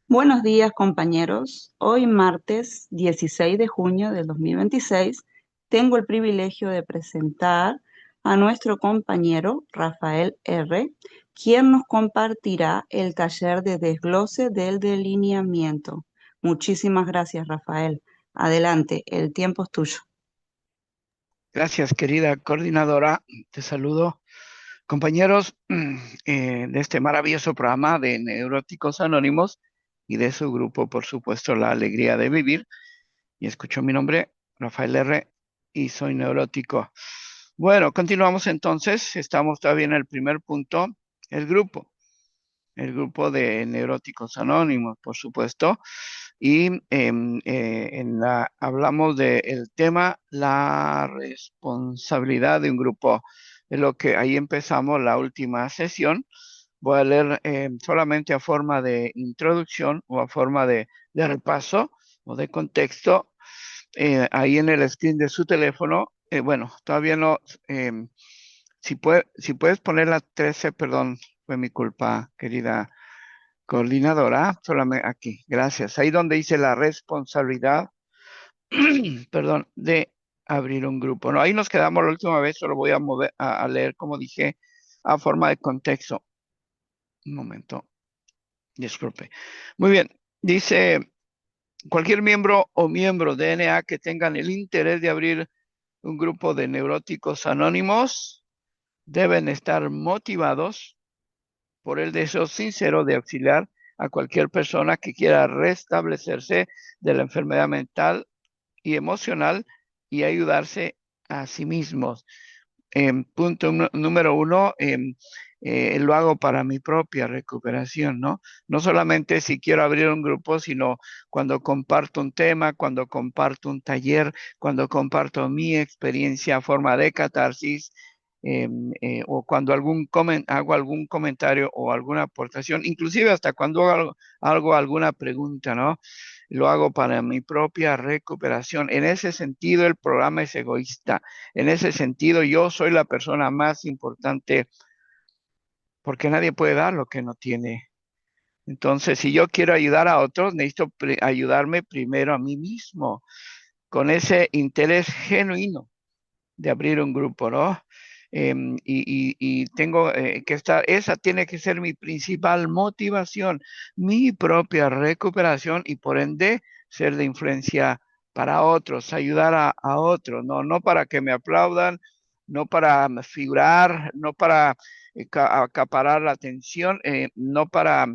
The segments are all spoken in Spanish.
Buenos días, compañeros. Hoy, martes 16 de junio del 2026, tengo el privilegio de presentar a nuestro compañero Rafael R., quien nos compartirá el taller de desglose del delineamiento. Muchísimas gracias, Rafael. Adelante, el tiempo es tuyo. Gracias, querida coordinadora. Te saludo, compañeros de este maravilloso programa de Neuróticos Anónimos y de su grupo, por supuesto, La Alegría de Vivir. Y escucho mi nombre, Rafael R., y soy neurótico. Bueno, continuamos entonces. Estamos todavía en el primer punto, el grupo de Neuróticos Anónimos, por supuesto. Y hablamos del tema la responsabilidad de un grupo. Es lo que ahí empezamos la última sesión. Voy a leer solamente a forma de introducción o a forma de repaso o de contexto. Ahí en el screen de su teléfono, bueno, todavía no. Si puedes poner la 13, perdón, fue mi culpa, querida coordinadora, solamente aquí, gracias. Ahí donde dice la responsabilidad, perdón, de abrir un grupo. No, ahí nos quedamos la última vez, solo voy a mover, a leer, como dije, a forma de contexto. Un momento, disculpe. Muy bien, dice, cualquier miembro o miembro de NA que tengan el interés de abrir un grupo de neuróticos anónimos deben estar motivados por el deseo sincero de auxiliar a cualquier persona que quiera restablecerse de la enfermedad mental y emocional y ayudarse a sí mismos. Punto número uno, lo hago para mi propia recuperación, ¿no? No solamente si quiero abrir un grupo, sino cuando comparto un tema, cuando comparto un taller, cuando comparto mi experiencia a forma de catarsis, o cuando hago algún comentario o alguna aportación, inclusive hasta cuando hago alguna pregunta, ¿no? Lo hago para mi propia recuperación. En ese sentido, el programa es egoísta. En ese sentido, yo soy la persona más importante porque nadie puede dar lo que no tiene. Entonces, si yo quiero ayudar a otros, necesito ayudarme primero a mí mismo, con ese interés genuino de abrir un grupo, ¿no? Y tengo que estar, esa tiene que ser mi principal motivación, mi propia recuperación y por ende ser de influencia para otros, ayudar a otros, ¿no? No para que me aplaudan, no para figurar, no para acaparar la atención, no para,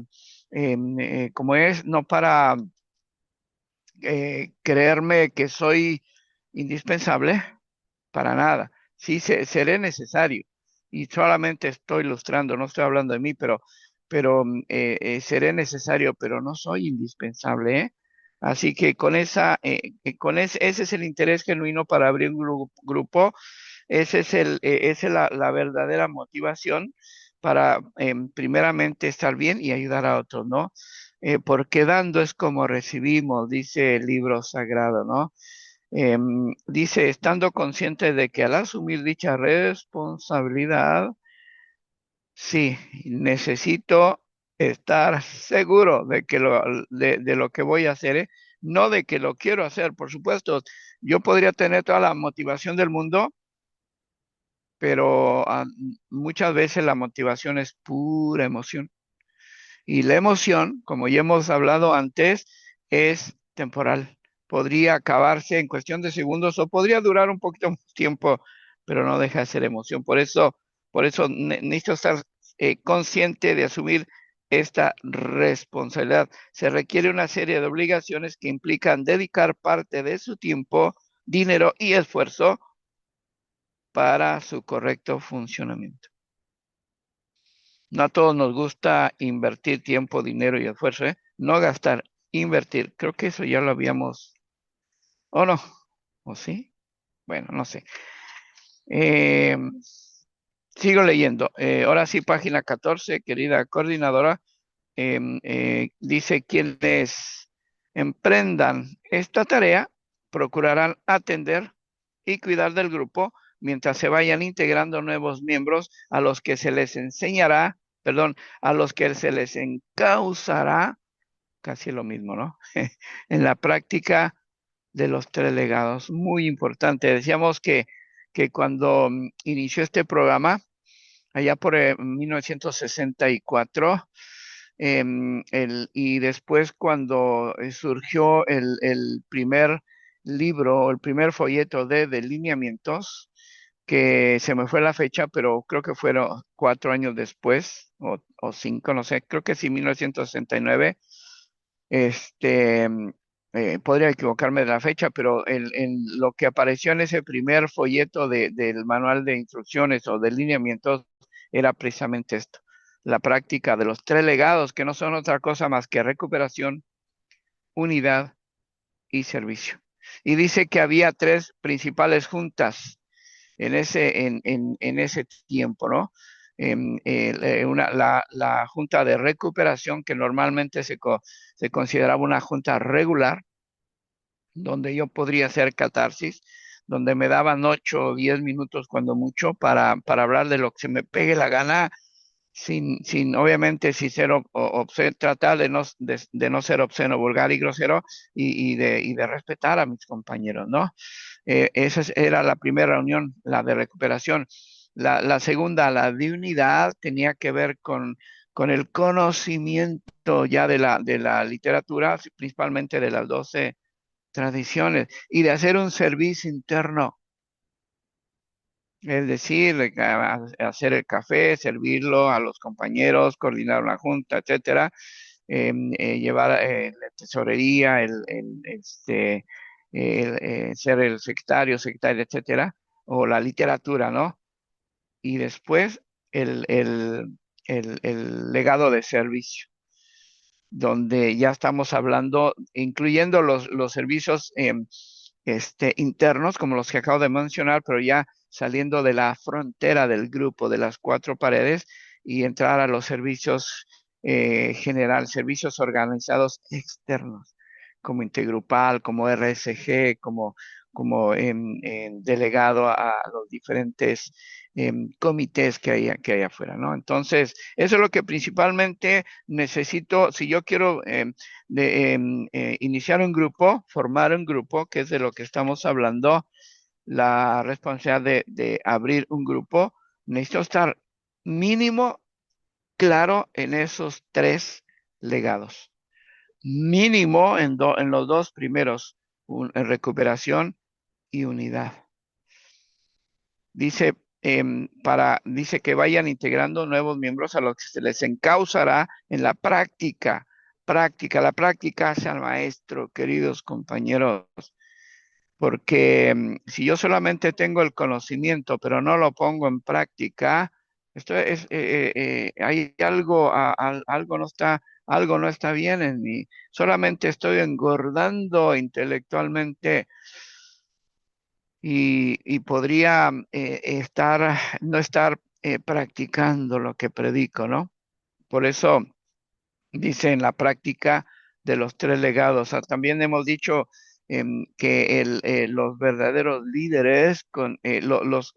como es, no para creerme que soy indispensable, para nada. Sí, seré necesario. Y solamente estoy ilustrando, no estoy hablando de mí, pero seré necesario, pero no soy indispensable, ¿eh? Así que ese es el interés genuino para abrir un grupo, esa es la verdadera motivación para primeramente estar bien y ayudar a otros, ¿no? Porque dando es como recibimos, dice el libro sagrado, ¿no? Dice, estando consciente de que al asumir dicha responsabilidad, sí, necesito estar seguro de que de lo que voy a hacer, ¿eh? No de que lo quiero hacer, por supuesto. Yo podría tener toda la motivación del mundo, pero muchas veces la motivación es pura emoción. Y la emoción, como ya hemos hablado antes, es temporal. Podría acabarse en cuestión de segundos o podría durar un poquito más tiempo, pero no deja de ser emoción. Por eso necesito estar consciente de asumir esta responsabilidad. Se requiere una serie de obligaciones que implican dedicar parte de su tiempo, dinero y esfuerzo para su correcto funcionamiento. No a todos nos gusta invertir tiempo, dinero y esfuerzo, ¿eh? No gastar, invertir. Creo que eso ya lo habíamos, ¿o no? ¿O sí? Bueno, no sé. Eh, Sigo leyendo. Ahora sí, página 14, querida coordinadora. Dice quienes emprendan esta tarea procurarán atender y cuidar del grupo mientras se vayan integrando nuevos miembros a los que se les enseñará, perdón, a los que se les encauzará casi lo mismo, ¿no? En la práctica de los tres legados, muy importante. Decíamos que cuando inició este programa, allá por 1964, y después cuando surgió el primer libro, el primer folleto de lineamientos, que se me fue la fecha, pero creo que fueron 4 años después, o 5, no sé, creo que sí, 1969. Este, podría equivocarme de la fecha, pero lo que apareció en ese primer folleto del manual de instrucciones o de lineamientos era precisamente esto, la práctica de los tres legados, que no son otra cosa más que recuperación, unidad y servicio. Y dice que había tres principales juntas en ese tiempo, ¿no? La junta de recuperación, que normalmente se consideraba una junta regular, donde yo podría hacer catarsis, donde me daban 8 o 10 minutos cuando mucho para hablar de lo que se me pegue la gana, sin obviamente, sin ser obsceno, tratar de no ser obsceno, vulgar y grosero, y de respetar a mis compañeros, ¿no? Esa era la primera reunión, la de recuperación. La segunda, la de unidad, tenía que ver con el conocimiento ya de la literatura, principalmente de las 12 tradiciones, y de hacer un servicio interno. Es decir, hacer el café, servirlo a los compañeros, coordinar una junta, etcétera, llevar la tesorería, ser el secretario, secretaria, etcétera, o la literatura, ¿no? Y después el, el, el legado de servicio, donde ya estamos hablando, incluyendo los servicios internos, como los que acabo de mencionar, pero ya saliendo de la frontera del grupo, de las cuatro paredes, y entrar a los servicios general, servicios organizados externos, como Intergrupal, como RSG, como delegado a los diferentes comités que hay afuera, ¿no? Entonces, eso es lo que principalmente necesito, si yo quiero iniciar un grupo, formar un grupo, que es de lo que estamos hablando, la responsabilidad de abrir un grupo, necesito estar mínimo claro en esos tres legados. Mínimo en los dos primeros, en recuperación y unidad. Dice que vayan integrando nuevos miembros a los que se les encauzará en la práctica. La práctica hace al maestro, queridos compañeros, porque si yo solamente tengo el conocimiento, pero no lo pongo en práctica, esto es, hay algo no está bien en mí. Solamente estoy engordando intelectualmente y podría no estar practicando lo que predico, ¿no? Por eso dice en la práctica de los tres legados. También hemos dicho que los verdaderos líderes,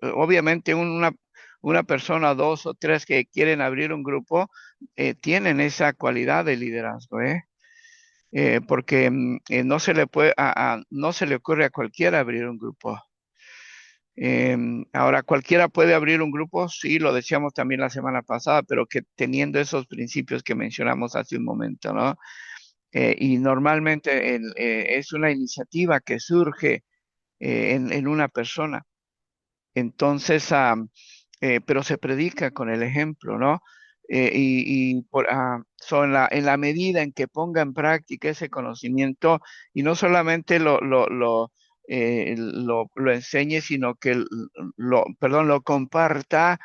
obviamente una persona, dos o tres que quieren abrir un grupo, tienen esa cualidad de liderazgo, ¿eh? Porque no se le ocurre a cualquiera abrir un grupo. Ahora, cualquiera puede abrir un grupo, sí, lo decíamos también la semana pasada, pero que teniendo esos principios que mencionamos hace un momento, ¿no? Y normalmente es una iniciativa que surge en una persona. Entonces, pero se predica con el ejemplo, ¿no? En la medida en que ponga en práctica ese conocimiento y no solamente lo enseñe, sino que lo comparta,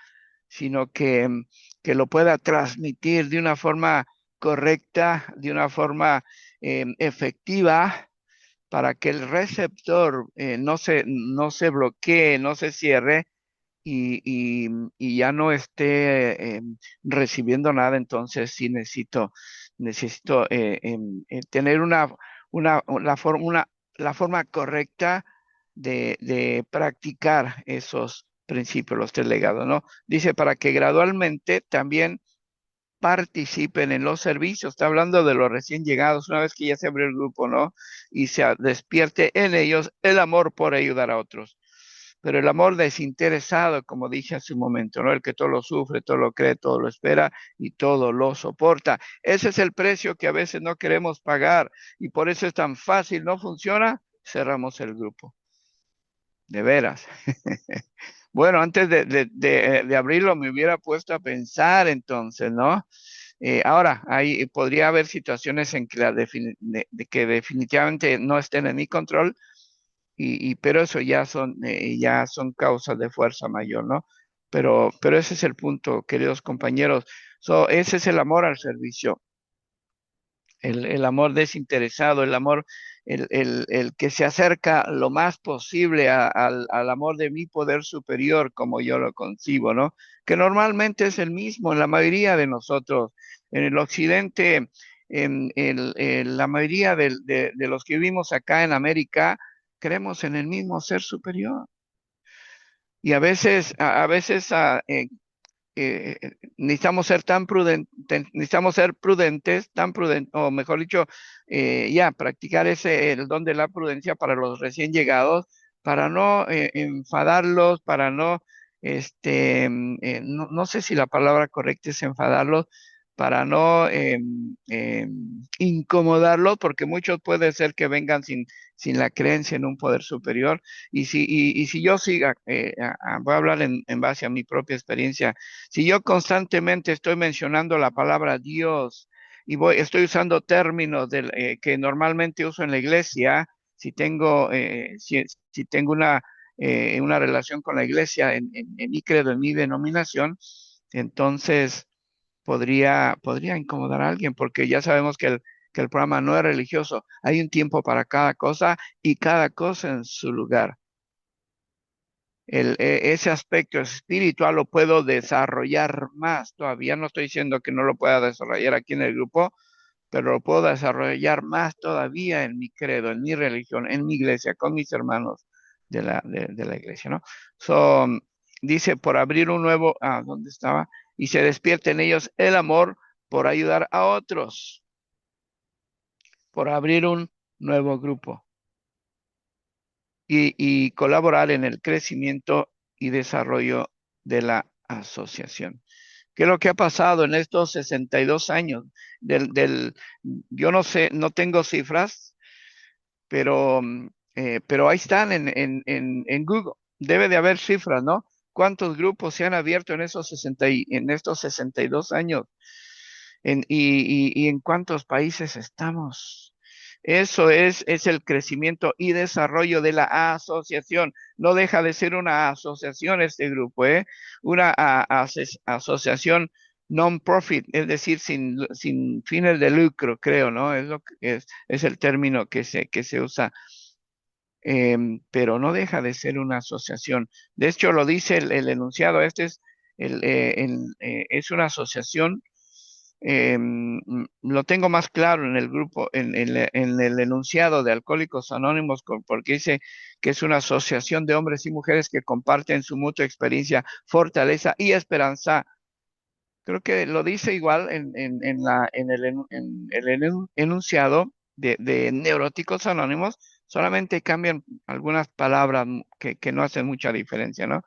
sino que lo pueda transmitir de una forma correcta, de una forma efectiva, para que el receptor no se bloquee, no se cierre y ya no esté recibiendo nada. Entonces sí necesito tener la forma correcta de practicar esos principios, los tres legados, ¿no? Dice, para que gradualmente también participen en los servicios. Está hablando de los recién llegados, una vez que ya se abrió el grupo, ¿no? Y se despierte en ellos el amor por ayudar a otros. Pero el amor desinteresado, como dije hace un momento, ¿no? El que todo lo sufre, todo lo cree, todo lo espera y todo lo soporta. Ese es el precio que a veces no queremos pagar y por eso es tan fácil, no funciona, cerramos el grupo. De veras. Bueno, antes de abrirlo me hubiera puesto a pensar entonces, ¿no? Ahora, podría haber situaciones en que, de que definitivamente no estén en mi control, pero eso ya son causas de fuerza mayor, ¿no? Pero ese es el punto, queridos compañeros. Ese es el amor al servicio, el amor desinteresado, el amor, el que se acerca lo más posible al amor de mi poder superior, como yo lo concibo, ¿no? Que normalmente es el mismo en la mayoría de nosotros. En el occidente, la mayoría de los que vivimos acá en América, creemos en el mismo ser superior. Y necesitamos ser tan prudentes, necesitamos ser prudentes, o mejor dicho, practicar el don de la prudencia para los recién llegados, para no enfadarlos, para no, no sé si la palabra correcta es enfadarlos, para no incomodarlos, porque muchos puede ser que vengan sin la creencia en un poder superior. Y si yo siga, voy a hablar en base a mi propia experiencia. Si yo constantemente estoy mencionando la palabra Dios y estoy usando términos que normalmente uso en la iglesia, si tengo una relación con la iglesia en mi credo, en mi denominación, entonces podría incomodar a alguien, porque ya sabemos que el programa no es religioso. Hay un tiempo para cada cosa y cada cosa en su lugar. Ese aspecto espiritual lo puedo desarrollar más. Todavía no estoy diciendo que no lo pueda desarrollar aquí en el grupo, pero lo puedo desarrollar más todavía en mi credo, en mi religión, en mi iglesia, con mis hermanos de la iglesia, ¿no? Dice, por abrir un nuevo, ¿dónde estaba? Y se despierte en ellos el amor por ayudar a otros, por abrir un nuevo grupo y colaborar en el crecimiento y desarrollo de la asociación. ¿Qué es lo que ha pasado en estos 62 años? Yo no sé, no tengo cifras, pero ahí están en Google. Debe de haber cifras, ¿no? ¿Cuántos grupos se han abierto en estos 62 años? Y en cuántos países estamos. Eso es el crecimiento y desarrollo de la asociación. No deja de ser una asociación este grupo, ¿eh? Una asociación non-profit, es decir, sin fines de lucro, creo, ¿no? Es lo que es el término que se usa. Pero no deja de ser una asociación. De hecho, lo dice el enunciado, es una asociación. Lo tengo más claro en el grupo, en el enunciado de Alcohólicos Anónimos, porque dice que es una asociación de hombres y mujeres que comparten su mutua experiencia, fortaleza y esperanza. Creo que lo dice igual en el enunciado de Neuróticos Anónimos, solamente cambian algunas palabras que no hacen mucha diferencia, ¿no?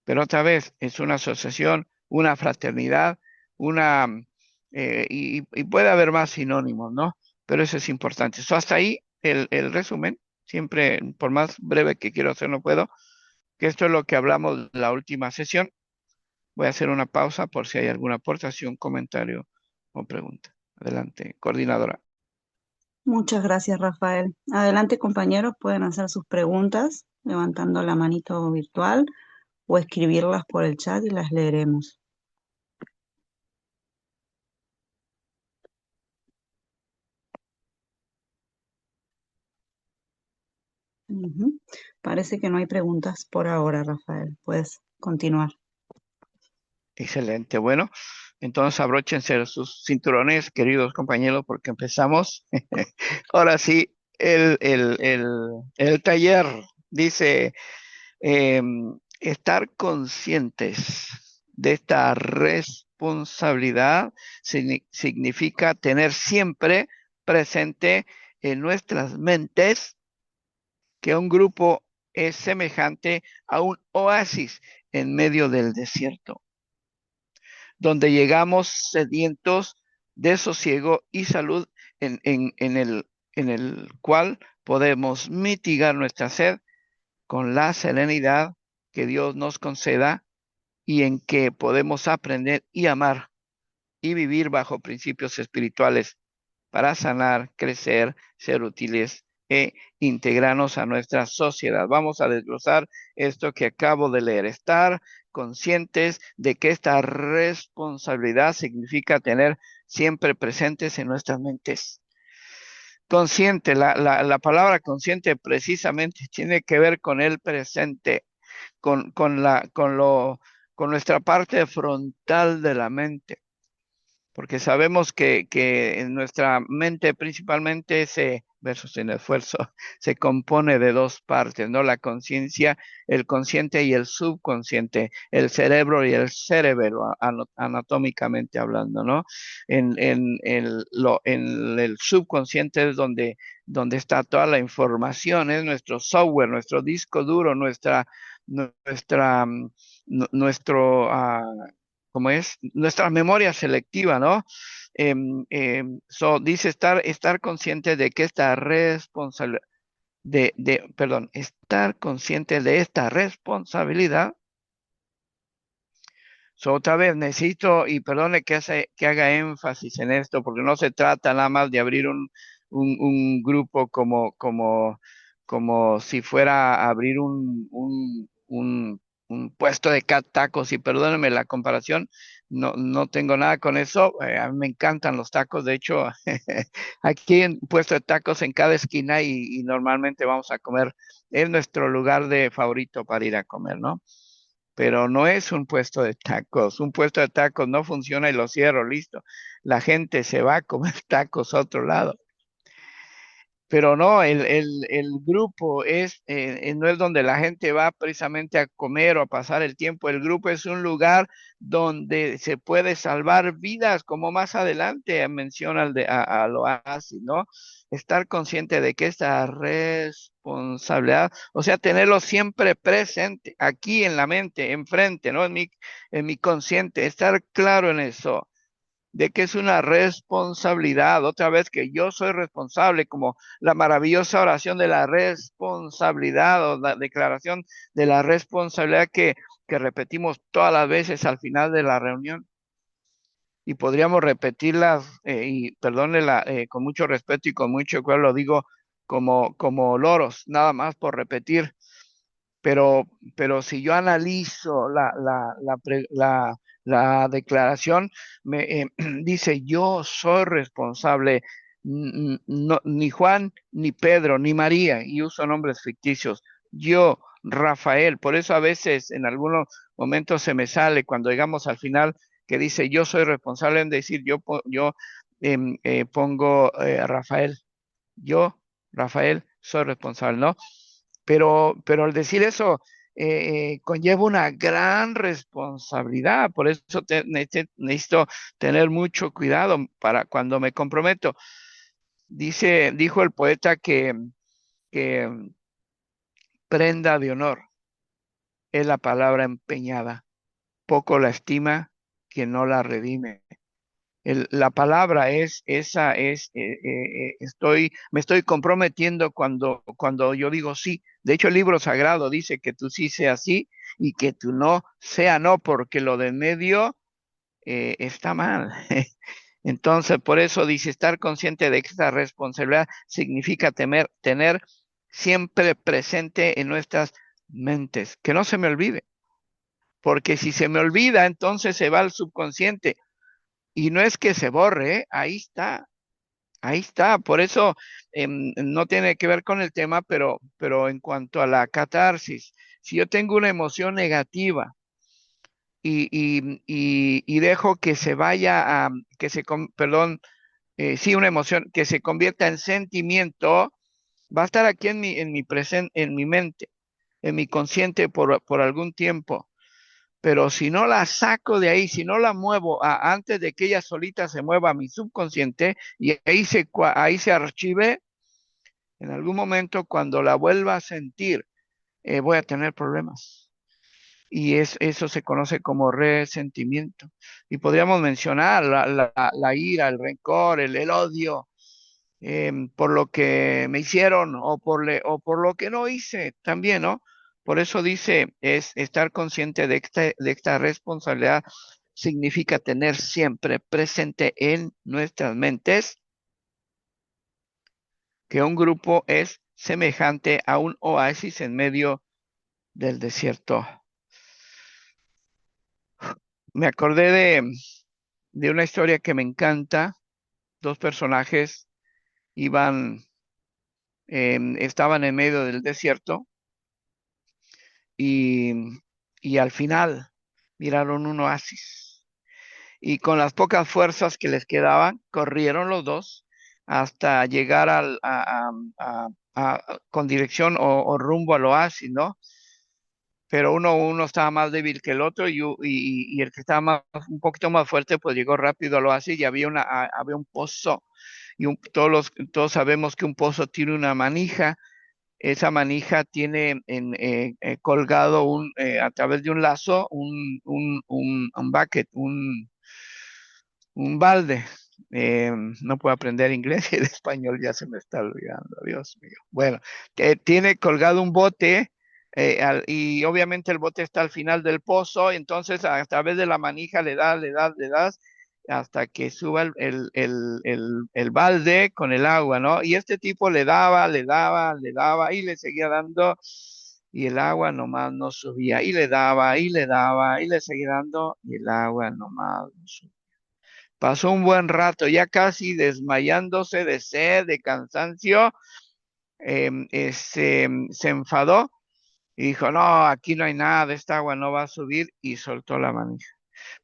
Pero otra vez, es una asociación, una fraternidad, y puede haber más sinónimos, ¿no? Pero eso es importante. Hasta ahí el resumen, siempre, por más breve que quiero hacer, no puedo, que esto es lo que hablamos la última sesión. Voy a hacer una pausa por si hay alguna aportación, comentario o pregunta. Adelante, coordinadora. Muchas gracias, Rafael. Adelante, compañeros, pueden hacer sus preguntas levantando la manito virtual o escribirlas por el chat y las leeremos. Ujú. Parece que no hay preguntas por ahora, Rafael. Puedes continuar. Excelente. Bueno, entonces abróchense sus cinturones, queridos compañeros, porque empezamos. Ahora sí, el taller dice estar conscientes de esta responsabilidad significa tener siempre presente en nuestras mentes que un grupo es semejante a un oasis en medio del desierto, donde llegamos sedientos de sosiego y salud en el cual podemos mitigar nuestra sed con la serenidad que Dios nos conceda y en que podemos aprender y amar y vivir bajo principios espirituales para sanar, crecer, ser útiles e integrarnos a nuestra sociedad. Vamos a desglosar esto que acabo de leer. Estar conscientes de que esta responsabilidad significa tener siempre presentes en nuestras mentes. Consciente, la palabra consciente precisamente tiene que ver con el presente, con nuestra parte frontal de la mente, porque sabemos que en nuestra mente principalmente versus en esfuerzo, se compone de dos partes, ¿no? La conciencia, el consciente y el subconsciente, el cerebro y el cerebelo, anatómicamente hablando, ¿no? En el subconsciente es donde está toda la información, es nuestro software, nuestro disco duro, nuestra, nuestro, ¿cómo es? Nuestra memoria selectiva, ¿no? Dice estar consciente de que esta responsabilidad, estar consciente de esta responsabilidad. Otra vez necesito, y perdone que haga énfasis en esto, porque no se trata nada más de abrir un grupo como si fuera a abrir un puesto de tacos, y perdónenme la comparación, no tengo nada con eso, a mí me encantan los tacos, de hecho, aquí hay un puesto de tacos en cada esquina y normalmente vamos a comer, es nuestro lugar de favorito para ir a comer, ¿no? Pero no es un puesto de tacos. Un puesto de tacos no funciona y lo cierro, listo. La gente se va a comer tacos a otro lado. Pero no, el grupo no es donde la gente va precisamente a comer o a pasar el tiempo. El grupo es un lugar donde se puede salvar vidas, como más adelante menciona al oasis, ¿no? Estar consciente de que esta responsabilidad, o sea, tenerlo siempre presente, aquí en la mente, enfrente, ¿no? En mi consciente, estar claro en eso de que es una responsabilidad, otra vez que yo soy responsable, como la maravillosa oración de la responsabilidad o la declaración de la responsabilidad que repetimos todas las veces al final de la reunión. Y podríamos repetirlas, y perdónenla, con mucho respeto y con mucho cuidado, lo digo como loros, nada más por repetir. Pero si yo analizo la declaración, dice, yo soy responsable, ni Juan, ni Pedro, ni María, y uso nombres ficticios, yo, Rafael, por eso a veces en algunos momentos se me sale cuando llegamos al final que dice, yo soy responsable, en decir, yo pongo Rafael, yo, Rafael, soy responsable, ¿no? Pero al decir eso, conlleva una gran responsabilidad, por eso necesito tener mucho cuidado para cuando me comprometo. Dijo el poeta que prenda de honor es la palabra empeñada, poco la estima quien no la redime. La palabra es esa, me estoy comprometiendo cuando yo digo sí. De hecho, el libro sagrado dice que tu sí sea sí y que tu no sea no, porque lo de en medio está mal. Entonces, por eso dice, estar consciente de que esta responsabilidad significa tener siempre presente en nuestras mentes, que no se me olvide, porque si se me olvida, entonces se va al subconsciente. Y no es que se borre, ahí está, ahí está. Por eso no tiene que ver con el tema, pero en cuanto a la catarsis, si yo tengo una emoción negativa y dejo que se vaya a, perdón, sí, una emoción que se convierta en sentimiento, va a estar aquí en mi mente, en mi consciente por algún tiempo. pero si no la saco de ahí, si no la muevo antes de que ella solita se mueva a mi subconsciente y ahí se archive, en algún momento cuando la vuelva a sentir, voy a tener problemas. Y eso se conoce como resentimiento. Y podríamos mencionar la ira, el rencor, el odio, por lo que me hicieron o por lo que no hice también, ¿no? Por eso dice, es estar consciente de esta responsabilidad significa tener siempre presente en nuestras mentes que un grupo es semejante a un oasis en medio del desierto. Me acordé de una historia que me encanta. Dos personajes iban, estaban en medio del desierto y, y al final miraron un oasis. Y con las pocas fuerzas que les quedaban, corrieron los dos hasta llegar con dirección o rumbo al oasis, ¿no? Pero uno estaba más débil que el otro y el que estaba un poquito más fuerte, pues llegó rápido al oasis y había un pozo y todos sabemos que un pozo tiene una manija. Esa manija tiene colgado a través de un lazo un bucket, un balde. No puedo aprender inglés y el español ya se me está olvidando, Dios mío. Bueno, tiene colgado un bote y obviamente el bote está al final del pozo, entonces a través de la manija le das hasta que suba el balde con el agua, ¿no? Y este tipo le daba y le seguía dando y el agua nomás no subía y le daba y le daba y le seguía dando y el agua nomás no subía. Pasó un buen rato, ya casi desmayándose de sed, de cansancio, se enfadó y dijo, no, aquí no hay nada, esta agua no va a subir y soltó la manija.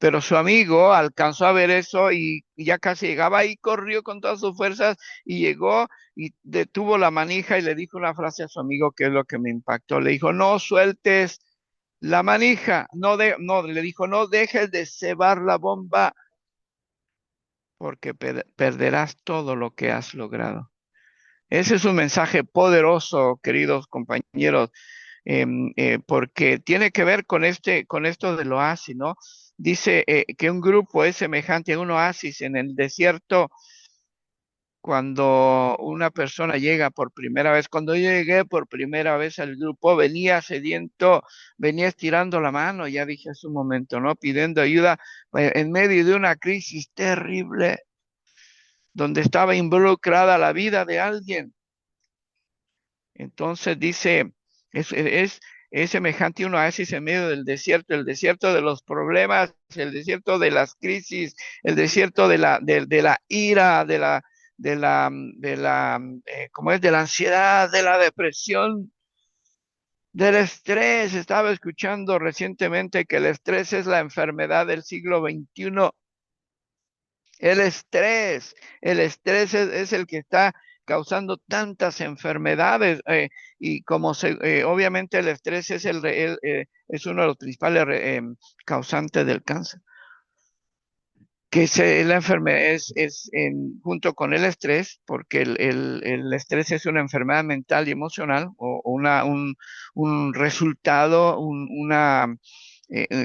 Pero su amigo alcanzó a ver eso y ya casi llegaba y corrió con todas sus fuerzas y llegó y detuvo la manija y le dijo una frase a su amigo que es lo que me impactó. Le dijo, no sueltes la manija, no, le dijo, no dejes de cebar la bomba porque perderás todo lo que has logrado. Ese es un mensaje poderoso, queridos compañeros, porque tiene que ver con esto del oasis, ¿no? Dice que un grupo es semejante a un oasis en el desierto cuando una persona llega por primera vez. Cuando yo llegué por primera vez al grupo, venía sediento, venía estirando la mano, ya dije hace un momento, ¿no? Pidiendo ayuda en medio de una crisis terrible donde estaba involucrada la vida de alguien. Entonces dice, es semejante a un oasis en medio del desierto, el desierto de los problemas, el desierto de las crisis, el desierto de la ira, ¿cómo es? De la ansiedad, de la depresión, del estrés. Estaba escuchando recientemente que el estrés es la enfermedad del siglo XXI. El estrés es el que está causando tantas enfermedades y obviamente el estrés es uno de los principales causantes del cáncer. La enfermedad junto con el estrés, porque el estrés es una enfermedad mental y emocional o un resultado, una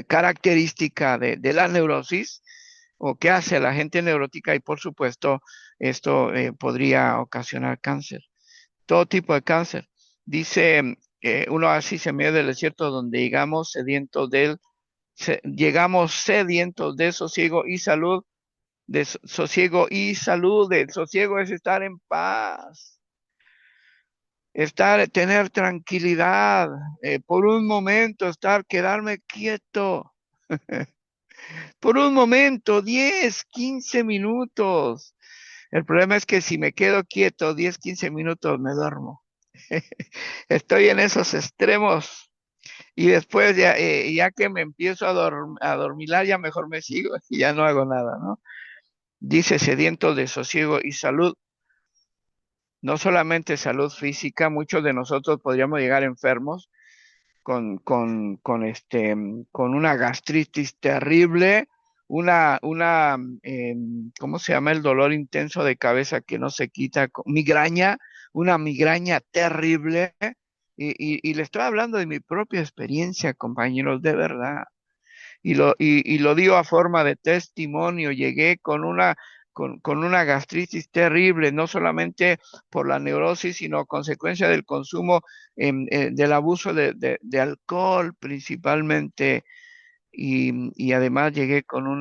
característica de la neurosis o qué hace la gente neurótica y por supuesto esto podría ocasionar cáncer, todo tipo de cáncer. Dice uno así en medio del desierto donde llegamos sedientos de sosiego y salud, de sosiego y salud. El sosiego es estar en paz, tener tranquilidad, por un momento quedarme quieto. Por un momento, 10, 15 minutos. El problema es que si me quedo quieto 10, 15 minutos, me duermo. Estoy en esos extremos y después ya que me empiezo a dormilar, ya mejor me sigo y ya no hago nada, ¿no? Dice sediento de sosiego y salud. No solamente salud física, muchos de nosotros podríamos llegar enfermos con una gastritis terrible, ¿cómo se llama? El dolor intenso de cabeza que no se quita, migraña, una migraña terrible. Y le estoy hablando de mi propia experiencia, compañeros, de verdad. Y lo digo a forma de testimonio. Llegué con una gastritis terrible, no solamente por la neurosis, sino consecuencia del consumo, del abuso de alcohol principalmente. Y además llegué como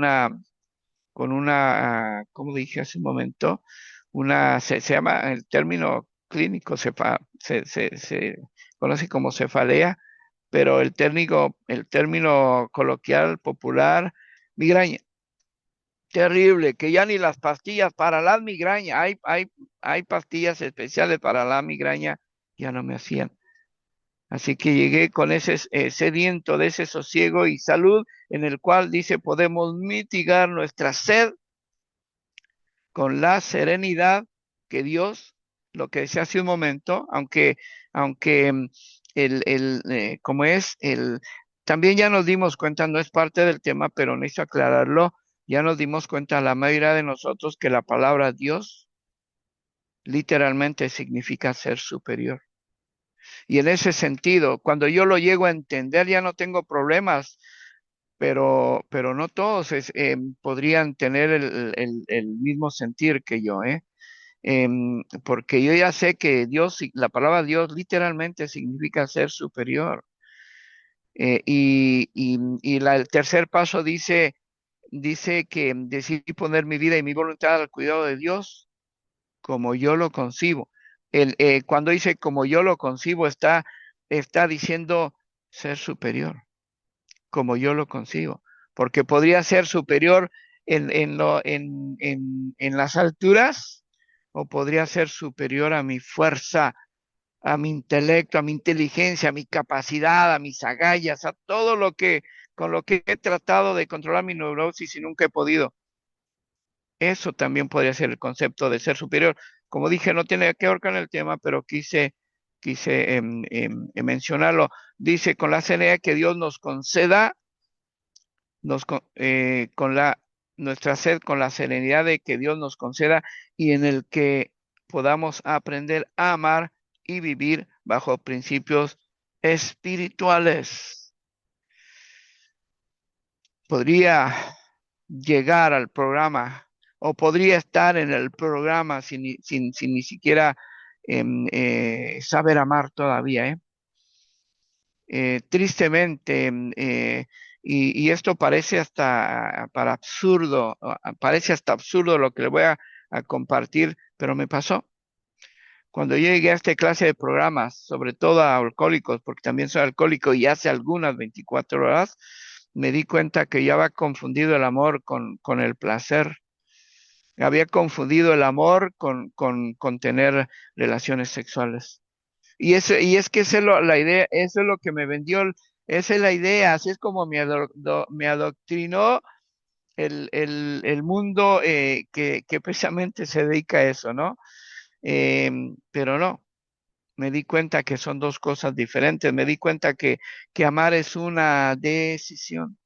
dije hace un momento, se llama el término clínico, se conoce como cefalea, pero el término coloquial popular, migraña. Terrible, que ya ni las pastillas para la migraña, hay pastillas especiales para la migraña, ya no me hacían. Así que llegué con ese sediento de ese sosiego y salud, en el cual dice podemos mitigar nuestra sed con la serenidad que Dios, lo que decía hace un momento, aunque como es también ya nos dimos cuenta, no es parte del tema, pero necesito aclararlo, ya nos dimos cuenta la mayoría de nosotros que la palabra Dios literalmente significa ser superior. Y en ese sentido, cuando yo lo llego a entender, ya no tengo problemas, pero no todos podrían tener el mismo sentir que yo, ¿eh? Porque yo ya sé que Dios, la palabra Dios literalmente significa ser superior. El tercer paso dice que decidí poner mi vida y mi voluntad al cuidado de Dios como yo lo concibo. Cuando dice como yo lo concibo, está diciendo ser superior, como yo lo concibo, porque podría ser superior en las alturas o podría ser superior a mi fuerza, a mi intelecto, a mi inteligencia, a mi capacidad, a mis agallas, a todo con lo que he tratado de controlar mi neurosis y nunca he podido. Eso también podría ser el concepto de ser superior. Como dije, no tiene que ver con el tema, pero quise mencionarlo. Dice con la CNA que Dios nos conceda con nuestra sed, con la serenidad de que Dios nos conceda y en el que podamos aprender a amar y vivir bajo principios espirituales. Podría llegar al programa o podría estar en el programa sin ni siquiera saber amar todavía, ¿eh? Tristemente, y esto parece hasta para absurdo, parece hasta absurdo lo que le voy a compartir, pero me pasó. Cuando yo llegué a esta clase de programas, sobre todo a alcohólicos, porque también soy alcohólico y hace algunas 24 horas, me di cuenta que ya había confundido el amor con el placer. Había confundido el amor con tener relaciones sexuales. Y es que esa es la idea, eso es lo que me vendió, esa es la idea, así es como me adoctrinó el mundo que precisamente se dedica a eso, ¿no? Pero no, me di cuenta que son dos cosas diferentes, me di cuenta que amar es una decisión.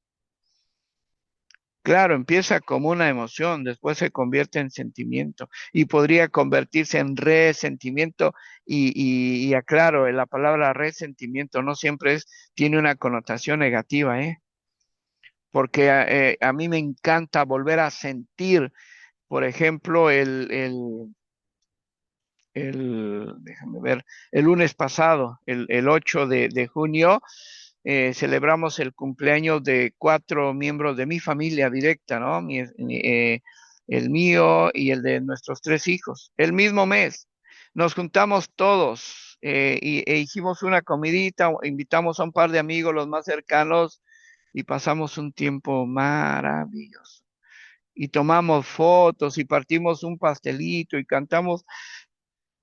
Claro, empieza como una emoción, después se convierte en sentimiento y podría convertirse en resentimiento y aclaro, la palabra resentimiento no siempre tiene una connotación negativa, ¿eh? Porque a mí me encanta volver a sentir, por ejemplo, déjame ver, el lunes pasado, el 8 de junio, celebramos el cumpleaños de 4 miembros de mi familia directa, ¿no? El mío y el de nuestros 3 hijos. El mismo mes nos juntamos todos e hicimos una comidita, invitamos a un par de amigos, los más cercanos, y pasamos un tiempo maravilloso. Y tomamos fotos y partimos un pastelito y cantamos.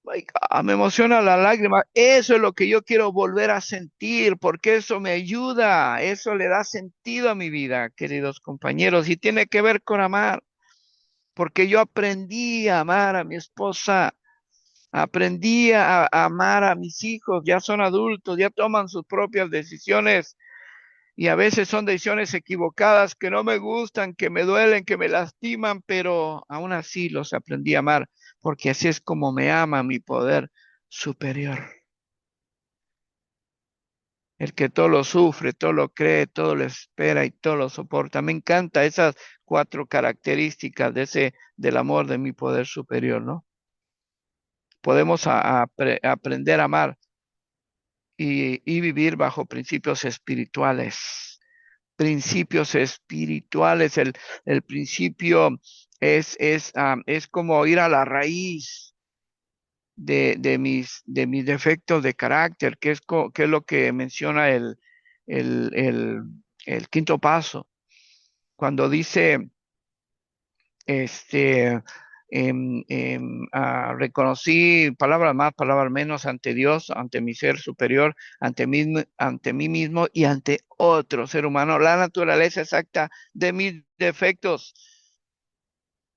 Ay, me emociona la lágrima. Eso es lo que yo quiero volver a sentir, porque eso me ayuda, eso le da sentido a mi vida, queridos compañeros, y tiene que ver con amar, porque yo aprendí a amar a mi esposa Aprendí a amar a mis hijos, ya son adultos, ya toman sus propias decisiones y a veces son decisiones equivocadas que no me gustan, que me duelen, que me lastiman, pero aún así los aprendí a amar, porque así es como me ama mi poder superior. El que todo lo sufre, todo lo cree, todo lo espera y todo lo soporta. Me encanta esas cuatro características de del amor de mi poder superior, ¿no? Podemos aprender a amar y vivir bajo principios espirituales. Principios espirituales, el principio es como ir a la raíz de mis defectos de carácter, que es lo que menciona el, el, el quinto paso, cuando dice, este, reconocí palabras más, palabras menos ante Dios, ante mi ser superior, ante mí mismo y ante otro ser humano, la naturaleza exacta de mis defectos,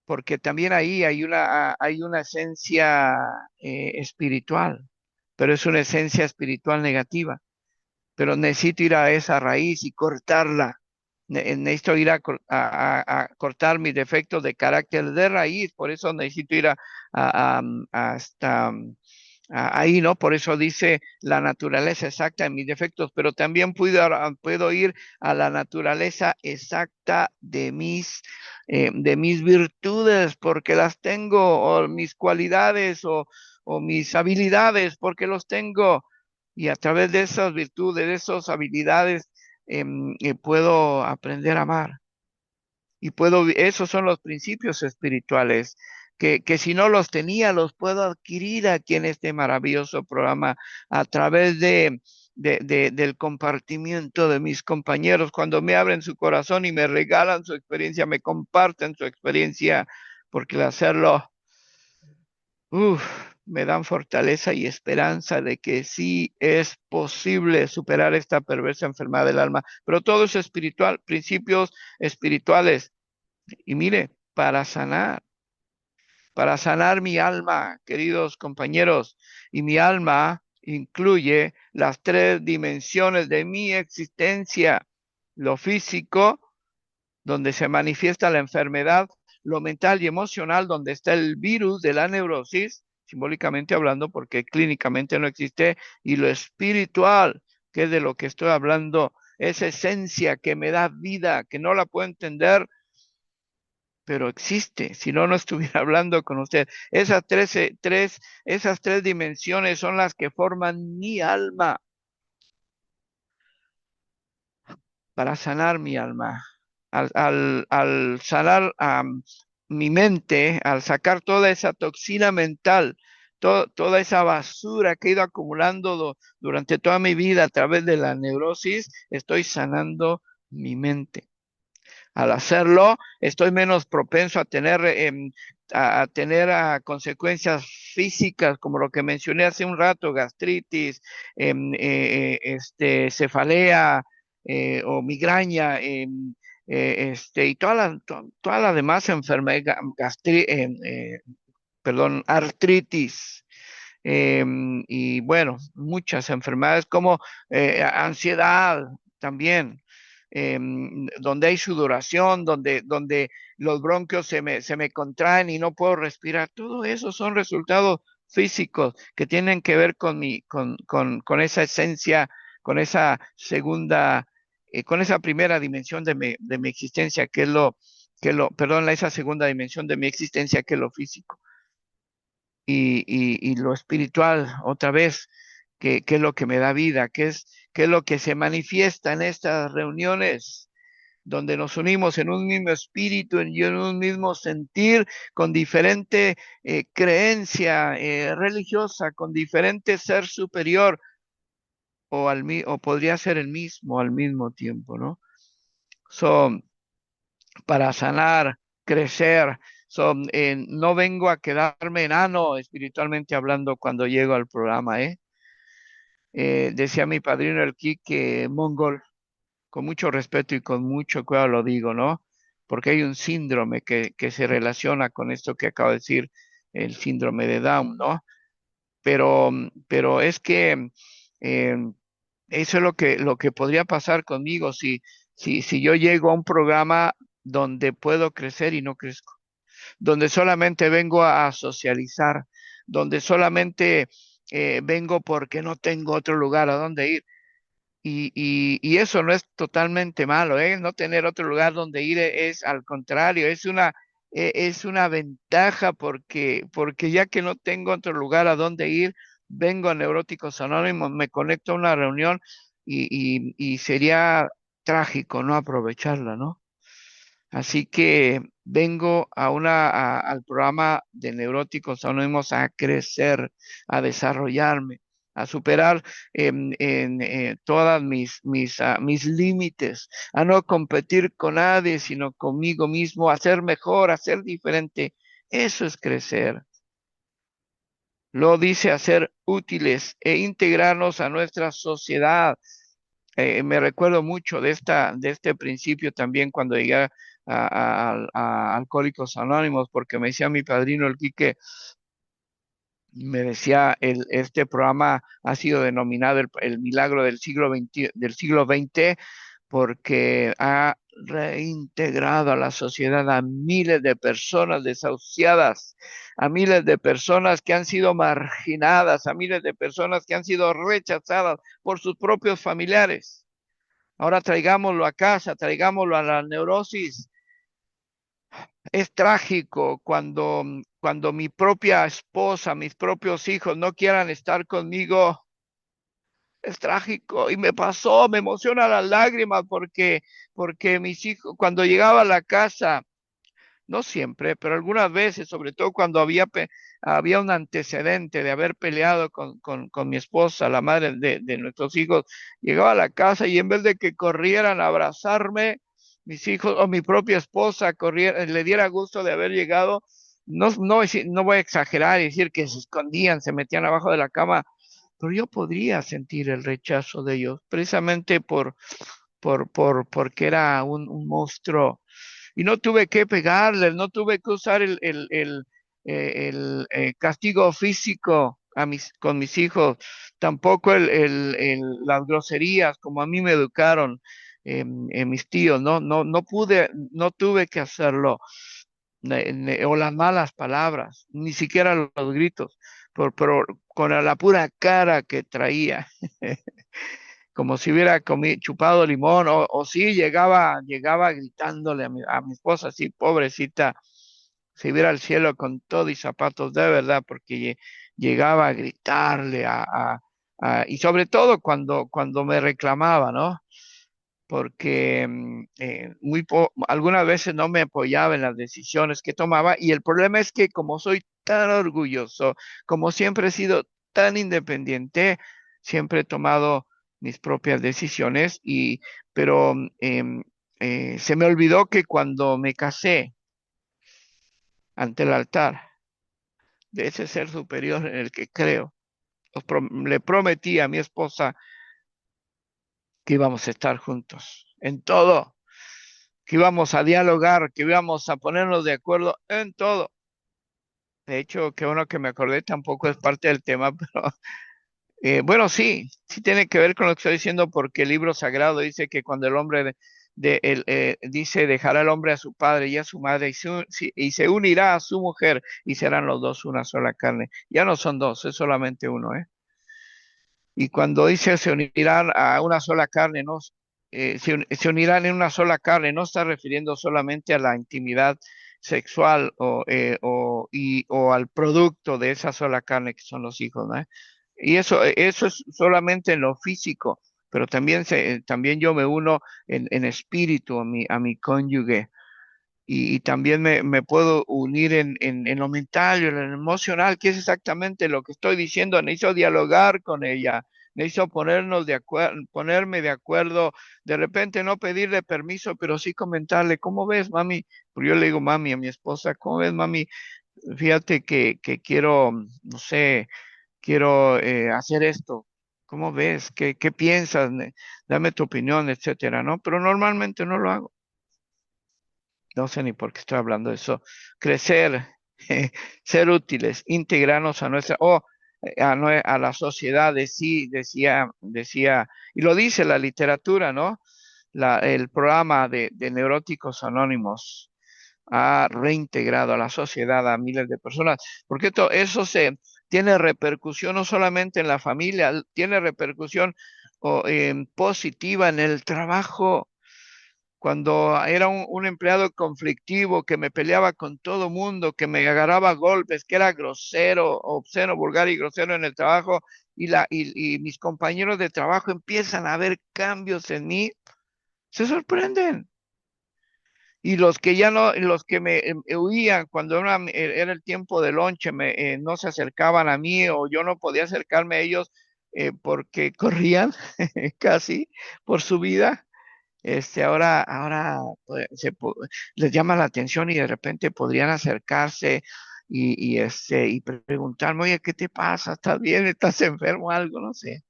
porque también ahí hay una esencia espiritual, pero es una esencia espiritual negativa, pero necesito ir a esa raíz y cortarla. Necesito ir a cortar mis defectos de carácter de raíz, por eso necesito ir hasta ahí, ¿no? Por eso dice la naturaleza exacta de mis defectos, pero también puedo ir a la naturaleza exacta de mis virtudes, porque las tengo, o mis cualidades, o mis habilidades, porque los tengo. Y a través de esas virtudes, de esas habilidades, puedo aprender a amar. Y esos son los principios espirituales, que si no los tenía, los puedo adquirir aquí en este maravilloso programa a través del compartimiento de mis compañeros, cuando me abren su corazón y me regalan su experiencia, me comparten su experiencia, porque al hacerlo, uf, me dan fortaleza y esperanza de que sí es posible superar esta perversa enfermedad del alma. Pero todo es espiritual, principios espirituales. Y mire, para sanar mi alma, queridos compañeros, y mi alma incluye las tres dimensiones de mi existencia, lo físico, donde se manifiesta la enfermedad, lo mental y emocional, donde está el virus de la neurosis, simbólicamente hablando, porque clínicamente no existe, y lo espiritual, que es de lo que estoy hablando, esa esencia que me da vida, que no la puedo entender, pero existe, si no, no estuviera hablando con usted. Esas tres dimensiones son las que forman mi alma, para sanar mi alma. Al sanar mi mente, al sacar toda esa toxina mental, toda esa basura que he ido acumulando durante toda mi vida a través de la neurosis, estoy sanando mi mente. Al hacerlo, estoy menos propenso a tener consecuencias físicas, como lo que mencioné hace un rato, gastritis, cefalea o migraña, y todas las demás enfermedades, perdón, artritis. Y bueno, muchas enfermedades como ansiedad también, donde hay sudoración, donde los bronquios se me contraen y no puedo respirar. Todo eso son resultados físicos que tienen que ver con esa esencia, con esa segunda, con esa primera dimensión de mi existencia, perdón, esa segunda dimensión de mi existencia, que es lo físico y lo espiritual, otra vez, que es lo que me da vida, que es lo que se manifiesta en estas reuniones, donde nos unimos en un mismo espíritu y en un mismo sentir, con diferente creencia religiosa, con diferente ser superior, o podría ser el mismo al mismo tiempo, ¿no? Son para sanar, crecer. No vengo a quedarme enano espiritualmente hablando cuando llego al programa, ¿eh? Decía mi padrino el Quique Mongol, con mucho respeto y con mucho cuidado lo digo, ¿no? Porque hay un síndrome que se relaciona con esto que acabo de decir, el síndrome de Down, ¿no? pero es que eh, eso es lo que podría pasar conmigo si yo llego a un programa donde puedo crecer y no crezco, donde solamente vengo a socializar, donde solamente vengo porque no tengo otro lugar a donde ir. Y eso no es totalmente malo, ¿eh? No tener otro lugar donde ir es al contrario, es una ventaja porque ya que no tengo otro lugar a donde ir, vengo a Neuróticos Anónimos, me conecto a una reunión y sería trágico no aprovecharla, ¿no? Así que vengo al programa de Neuróticos Anónimos a crecer, a desarrollarme, a superar todas mis límites, a no competir con nadie, sino conmigo mismo, a ser mejor, a ser diferente. Eso es crecer. Lo dice a ser útiles e integrarnos a nuestra sociedad. Me recuerdo mucho de este principio también cuando llegué a Alcohólicos Anónimos, porque me decía mi padrino, el Quique, me decía, este programa ha sido denominado el milagro del siglo XX porque ha reintegrado a la sociedad a miles de personas desahuciadas, a miles de personas que han sido marginadas, a miles de personas que han sido rechazadas por sus propios familiares. Ahora traigámoslo a casa, traigámoslo a la neurosis. Es trágico cuando mi propia esposa, mis propios hijos no quieran estar conmigo. Es trágico y me pasó, me emociona las lágrimas porque mis hijos, cuando llegaba a la casa, no siempre, pero algunas veces, sobre todo cuando había un antecedente de haber peleado con mi esposa, la madre de nuestros hijos, llegaba a la casa y en vez de que corrieran a abrazarme, mis hijos o mi propia esposa le diera gusto de haber llegado, no voy a exagerar y decir que se escondían, se metían abajo de la cama, pero yo podría sentir el rechazo de ellos, precisamente porque era un monstruo y no tuve que pegarles, no tuve que usar el castigo físico con mis hijos, tampoco las groserías como a mí me educaron mis tíos, no tuve que hacerlo, o las malas palabras, ni siquiera los gritos, pero con la pura cara que traía. Como si hubiera chupado limón, o sí llegaba gritándole a mi esposa, así, pobrecita, si viera el cielo con todo y zapatos de verdad, porque llegaba a gritarle, y sobre todo cuando me reclamaba, ¿no? Porque algunas veces no me apoyaba en las decisiones que tomaba, y el problema es que como soy tan orgulloso, como siempre he sido tan independiente, siempre he tomado mis propias decisiones, pero se me olvidó que cuando me casé ante el altar de ese ser superior en el que creo, le prometí a mi esposa que íbamos a estar juntos en todo, que íbamos a dialogar, que íbamos a ponernos de acuerdo en todo. De hecho, qué bueno que me acordé, tampoco es parte del tema, pero bueno, sí tiene que ver con lo que estoy diciendo, porque el libro sagrado dice que cuando el hombre dice dejará el hombre a su padre y a su madre y se unirá a su mujer y serán los dos una sola carne. Ya no son dos, es solamente uno, ¿eh? Y cuando dice se unirán a una sola carne, no, se unirán en una sola carne, no está refiriendo solamente a la intimidad sexual o al producto de esa sola carne que son los hijos, ¿no? Y eso es solamente en lo físico, pero también yo me uno en espíritu a mi cónyuge. Y también me puedo unir en lo mental y en lo emocional, que es exactamente lo que estoy diciendo. Necesito dialogar con ella, necesito ponerme de acuerdo, de repente no pedirle permiso, pero sí comentarle, ¿cómo ves, mami? Porque yo le digo, mami, a mi esposa, ¿cómo ves, mami? Fíjate que quiero, no sé, quiero hacer esto. ¿Cómo ves? ¿Qué piensas? Dame tu opinión, etcétera, ¿no? Pero normalmente no lo hago. No sé ni por qué estoy hablando de eso. Crecer, ser útiles, integrarnos a nuestra... a la sociedad, decía, y lo dice la literatura, ¿no? El programa de Neuróticos Anónimos ha reintegrado a la sociedad a miles de personas, porque eso tiene repercusión no solamente en la familia, tiene repercusión positiva en el trabajo. Cuando era un empleado conflictivo que me peleaba con todo mundo, que me agarraba a golpes, que era grosero, obsceno, vulgar y grosero en el trabajo, y mis compañeros de trabajo empiezan a ver cambios en mí, se sorprenden. Y los que ya no, los que me huían cuando era el tiempo de lonche, no se acercaban a mí o yo no podía acercarme a ellos porque corrían casi por su vida. Ahora pues, les llama la atención y de repente podrían acercarse y preguntarme, oye, ¿qué te pasa? ¿Estás bien? ¿Estás enfermo? Algo, no sé.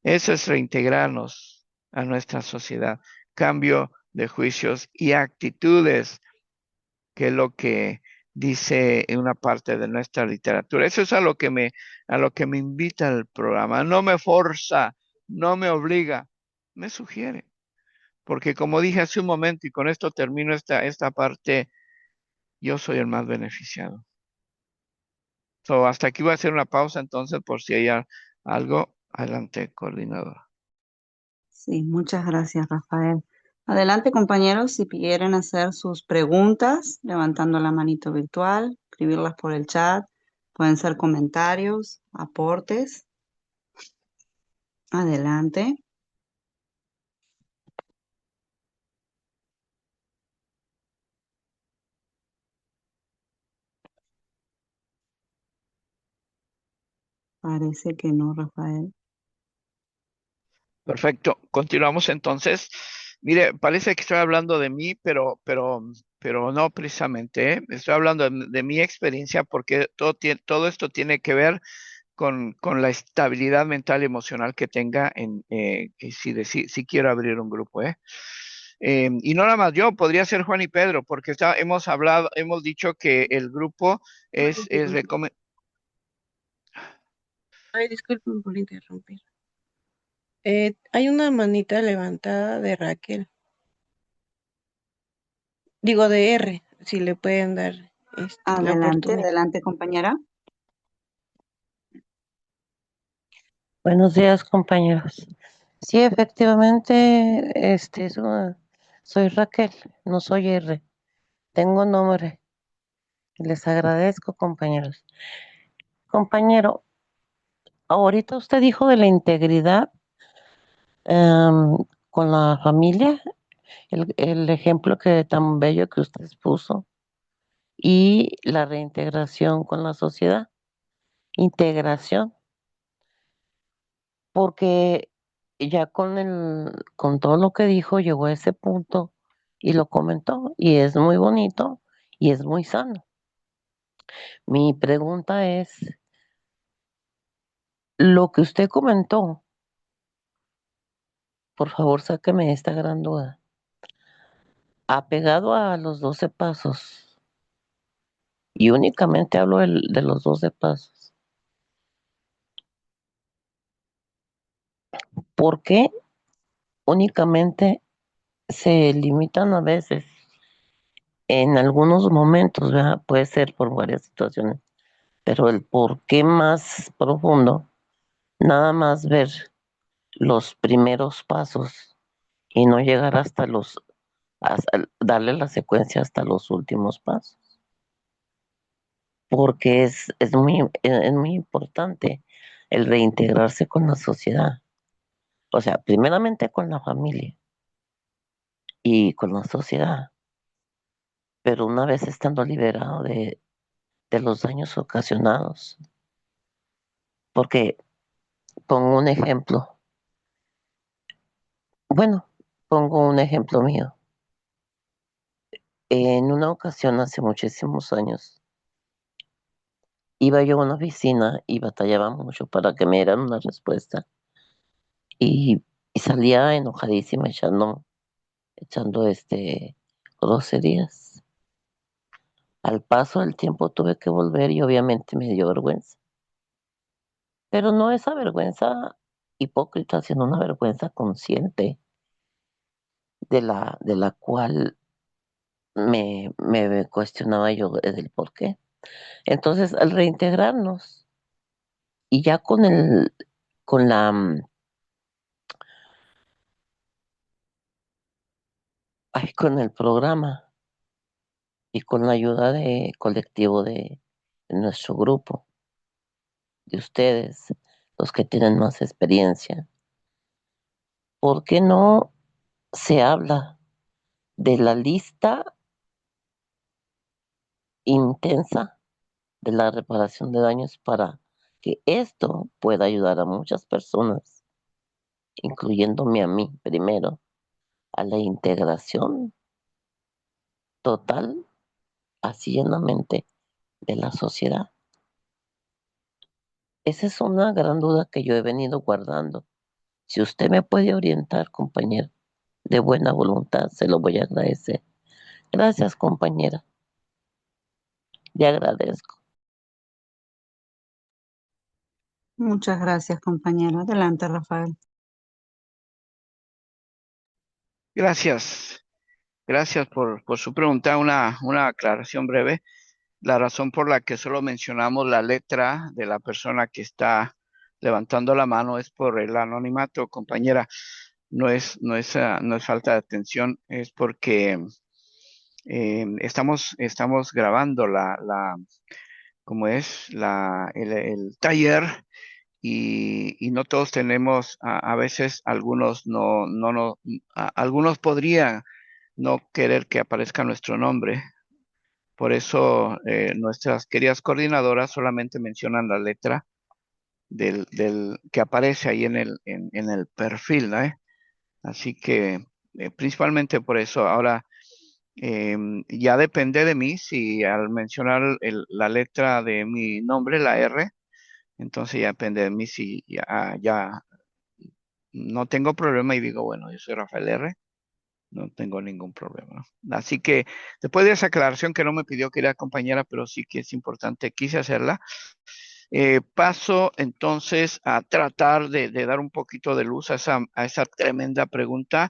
Eso es reintegrarnos a nuestra sociedad. Cambio de juicios y actitudes, que es lo que dice en una parte de nuestra literatura. Eso es a lo que me invita el programa. No me forza, no me obliga, me sugiere. Porque como dije hace un momento, y con esto termino esta parte, yo soy el más beneficiado. So, hasta aquí voy a hacer una pausa entonces por si hay algo. Adelante, coordinador. Sí, muchas gracias, Rafael. Adelante, compañeros, si quieren hacer sus preguntas, levantando la manito virtual, escribirlas por el chat, pueden ser comentarios, aportes. Adelante. Parece que no, Rafael. Perfecto. Continuamos entonces. Mire, parece que estoy hablando de mí, pero no precisamente, ¿eh? Estoy hablando de mi experiencia porque todo esto tiene que ver con la estabilidad mental y emocional que tenga que si quiero abrir un grupo, ¿eh? Y no nada más yo, podría ser Juan y Pedro, porque hemos dicho que el grupo es recomendable. Ay, disculpen por interrumpir. Hay una manita levantada de Raquel. Digo de R, si le pueden dar la Adelante, oportunidad. adelante, compañera. Buenos días, compañeros. Sí, efectivamente, soy Raquel, no soy R. Tengo nombre. Les agradezco, compañeros. Compañero, ahorita usted dijo de la integridad con la familia, el ejemplo que tan bello que usted puso, y la reintegración con la sociedad. Integración, porque ya con todo lo que dijo llegó a ese punto y lo comentó y es muy bonito y es muy sano. Mi pregunta es, lo que usted comentó, por favor sáqueme esta gran duda, apegado a los 12 pasos, y únicamente hablo de los 12 pasos, ¿por qué únicamente se limitan a veces en algunos momentos, ¿verdad? Puede ser por varias situaciones, pero el por qué más profundo, nada más ver los primeros pasos y no llegar hasta darle la secuencia hasta los últimos pasos, porque es muy importante el reintegrarse con la sociedad, o sea, primeramente con la familia y con la sociedad, pero una vez estando liberado de los daños ocasionados, porque pongo un ejemplo, bueno, pongo un ejemplo mío. En una ocasión, hace muchísimos años, iba yo a una oficina y batallaba mucho para que me dieran una respuesta. Y salía enojadísima echando groserías. Al paso del tiempo tuve que volver y obviamente me dio vergüenza. Pero no esa vergüenza hipócrita, sino una vergüenza consciente de la cual me cuestionaba yo el por qué. Entonces, al reintegrarnos y ya con con el programa y con la ayuda de colectivo de nuestro grupo, de ustedes, los que tienen más experiencia, ¿por qué no se habla de la lista intensa de la reparación de daños para que esto pueda ayudar a muchas personas, incluyéndome a mí primero, a la integración total, así llenamente, de la sociedad? Esa es una gran duda que yo he venido guardando. Si usted me puede orientar, compañera, de buena voluntad, se lo voy a agradecer. Gracias, compañera. Le agradezco. Muchas gracias, compañero. Adelante, Rafael. Gracias. Gracias por su pregunta. Una aclaración breve. La razón por la que solo mencionamos la letra de la persona que está levantando la mano es por el anonimato, compañera. No es falta de atención, es porque estamos grabando como es, el taller y no todos tenemos, a veces algunos no, algunos podrían no querer que aparezca nuestro nombre. Por eso nuestras queridas coordinadoras solamente mencionan la letra del que aparece ahí en el perfil, ¿no? Así que principalmente por eso. Ahora, ya depende de mí si al mencionar la letra de mi nombre, la R, entonces ya depende de mí si ya no tengo problema y digo, bueno, yo soy Rafael R. No tengo ningún problema. Así que después de esa aclaración que no me pidió querida compañera, pero sí que es importante, quise hacerla. Paso entonces a tratar de dar un poquito de luz a esa tremenda pregunta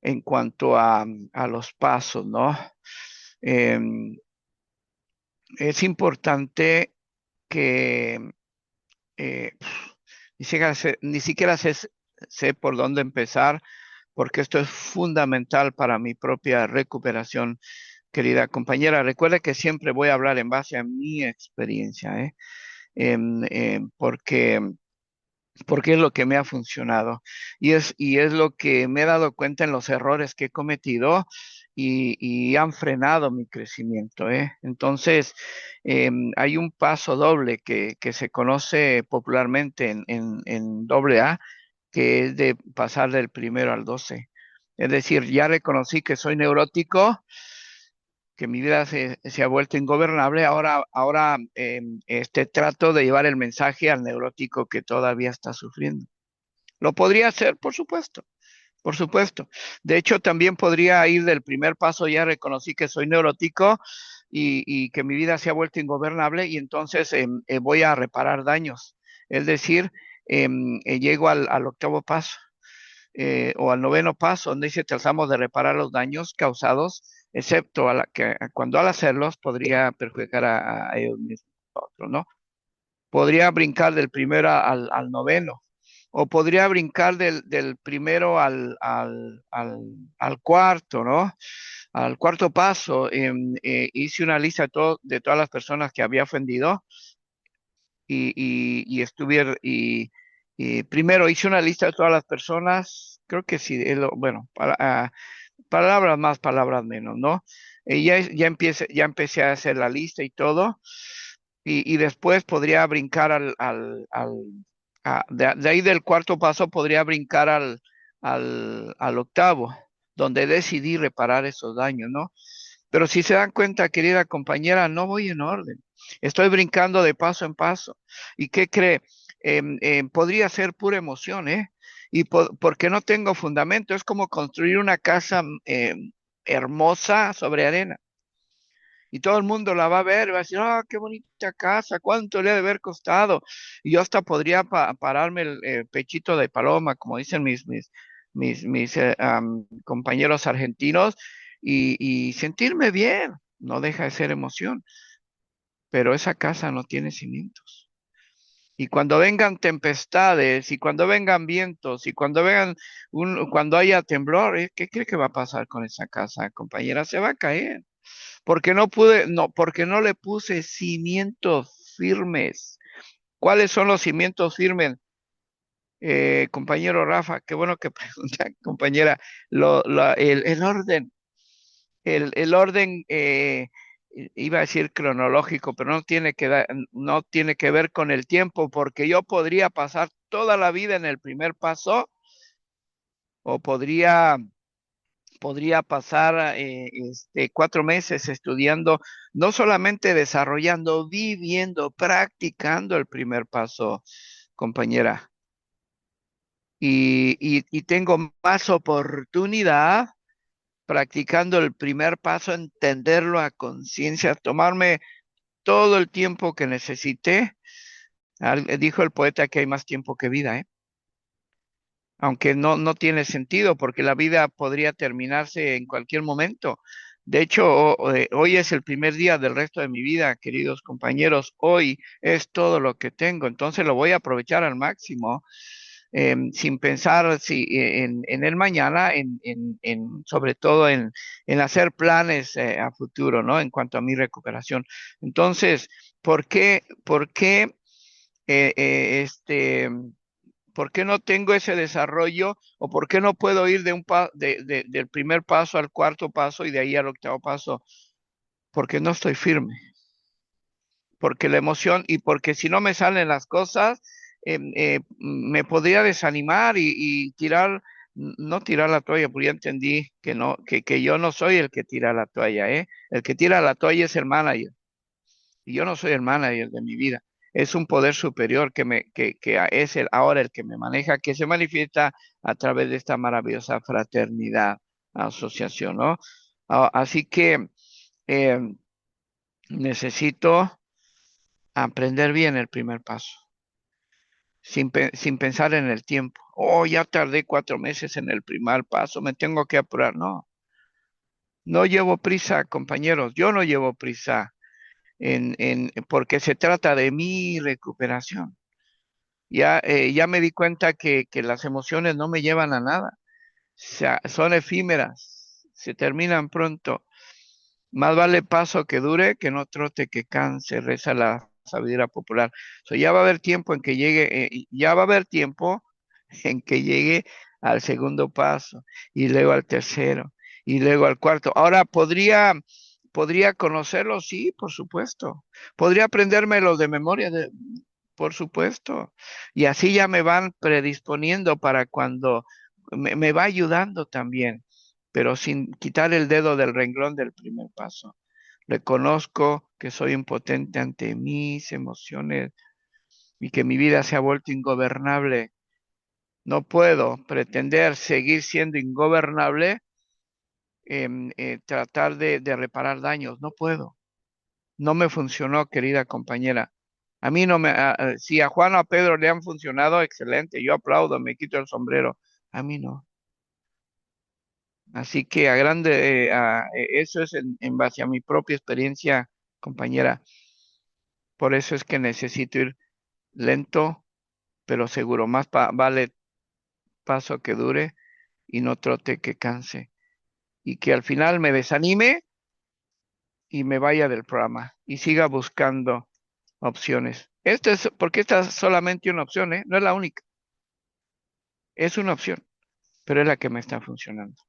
en cuanto a los pasos, ¿no? Es importante que eh, ni siquiera sé por dónde empezar, porque esto es fundamental para mi propia recuperación, querida compañera. Recuerde que siempre voy a hablar en base a mi experiencia, ¿eh? Porque es lo que me ha funcionado y es lo que me he dado cuenta en los errores que he cometido y han frenado mi crecimiento, ¿eh? Entonces, hay un paso doble que se conoce popularmente en doble A, que es de pasar del primero al 12. Es decir, ya reconocí que soy neurótico, que mi vida se ha vuelto ingobernable. Ahora trato de llevar el mensaje al neurótico que todavía está sufriendo. Lo podría hacer, por supuesto, por supuesto. De hecho, también podría ir del primer paso, ya reconocí que soy neurótico y que mi vida se ha vuelto ingobernable y entonces voy a reparar daños. Es decir, llego al octavo paso o al noveno paso, donde dice tratamos de reparar los daños causados, excepto cuando al hacerlos podría perjudicar a ellos mismos, a otros, ¿no? Podría brincar del primero al noveno, o podría brincar del primero al cuarto, ¿no? Al cuarto paso, hice una lista de todas las personas que había ofendido y estuviera, y primero hice una lista de todas las personas, creo que sí, bueno, palabras más, palabras menos, ¿no? Ya empecé a hacer la lista y todo, y después podría brincar de ahí del cuarto paso podría brincar al octavo, donde decidí reparar esos daños, ¿no? Pero si se dan cuenta, querida compañera, no voy en orden. Estoy brincando de paso en paso. ¿Y qué cree? Podría ser pura emoción, ¿eh? Y porque no tengo fundamento. Es como construir una casa hermosa sobre arena. Y todo el mundo la va a ver, va a decir, ah, qué bonita casa, cuánto le ha de haber costado. Y yo hasta podría pararme el pechito de paloma, como dicen mis compañeros argentinos, y sentirme bien. No deja de ser emoción, pero esa casa no tiene cimientos. Y cuando vengan tempestades, y cuando vengan vientos, y cuando haya temblor, ¿qué cree que va a pasar con esa casa, compañera? Se va a caer. Porque porque no le puse cimientos firmes. ¿Cuáles son los cimientos firmes? Compañero Rafa, qué bueno que pregunta, compañera, el orden, el orden, iba a decir cronológico, pero no tiene que ver con el tiempo, porque yo podría pasar toda la vida en el primer paso, o podría pasar 4 meses estudiando, no solamente desarrollando, viviendo, practicando el primer paso, compañera. Y tengo más oportunidad practicando el primer paso, entenderlo a conciencia, tomarme todo el tiempo que necesité. Dijo el poeta que hay más tiempo que vida, ¿eh? Aunque no tiene sentido porque la vida podría terminarse en cualquier momento. De hecho, hoy es el primer día del resto de mi vida, queridos compañeros. Hoy es todo lo que tengo, entonces lo voy a aprovechar al máximo, sin pensar en el mañana, sobre todo en hacer planes a futuro, ¿no? En cuanto a mi recuperación. Entonces, ¿por qué eh, eh, este, ¿por qué no tengo ese desarrollo o por qué no puedo ir del primer paso al cuarto paso y de ahí al octavo paso? Porque no estoy firme, porque la emoción y porque si no me salen las cosas, me podría desanimar y no tirar la toalla, porque ya entendí que no, que yo no soy el que tira la toalla, ¿eh? El que tira la toalla es el manager. Y yo no soy el manager de mi vida. Es un poder superior que es ahora el que me maneja, que se manifiesta a través de esta maravillosa fraternidad, asociación, ¿no? Así que eh, necesito aprender bien el primer paso, sin pensar en el tiempo. Oh, ya tardé 4 meses en el primer paso, me tengo que apurar. No, no llevo prisa, compañeros, yo no llevo prisa porque se trata de mi recuperación. Ya me di cuenta que las emociones no me llevan a nada. O sea, son efímeras, se terminan pronto. Más vale paso que dure que no trote que canse, reza la sabiduría popular. Ya va a haber tiempo en que llegue, ya va a haber tiempo en que llegue al segundo paso y luego al tercero y luego al cuarto. Ahora, ¿podría conocerlo? Sí, por supuesto. ¿Podría aprendérmelo de memoria? Por supuesto. Y así ya me van predisponiendo para cuando me va ayudando también, pero sin quitar el dedo del renglón del primer paso. Reconozco que soy impotente ante mis emociones y que mi vida se ha vuelto ingobernable. No puedo pretender seguir siendo ingobernable, tratar de reparar daños. No puedo. No me funcionó, querida compañera. A mí no si a Juan o a Pedro le han funcionado, excelente, yo aplaudo, me quito el sombrero. A mí no. Así que eso es en base a mi propia experiencia, compañera. Por eso es que necesito ir lento, pero seguro. Más vale paso que dure y no trote que canse. Y que al final me desanime y me vaya del programa y siga buscando opciones. Porque esta es solamente una opción, ¿eh? No es la única. Es una opción, pero es la que me está funcionando.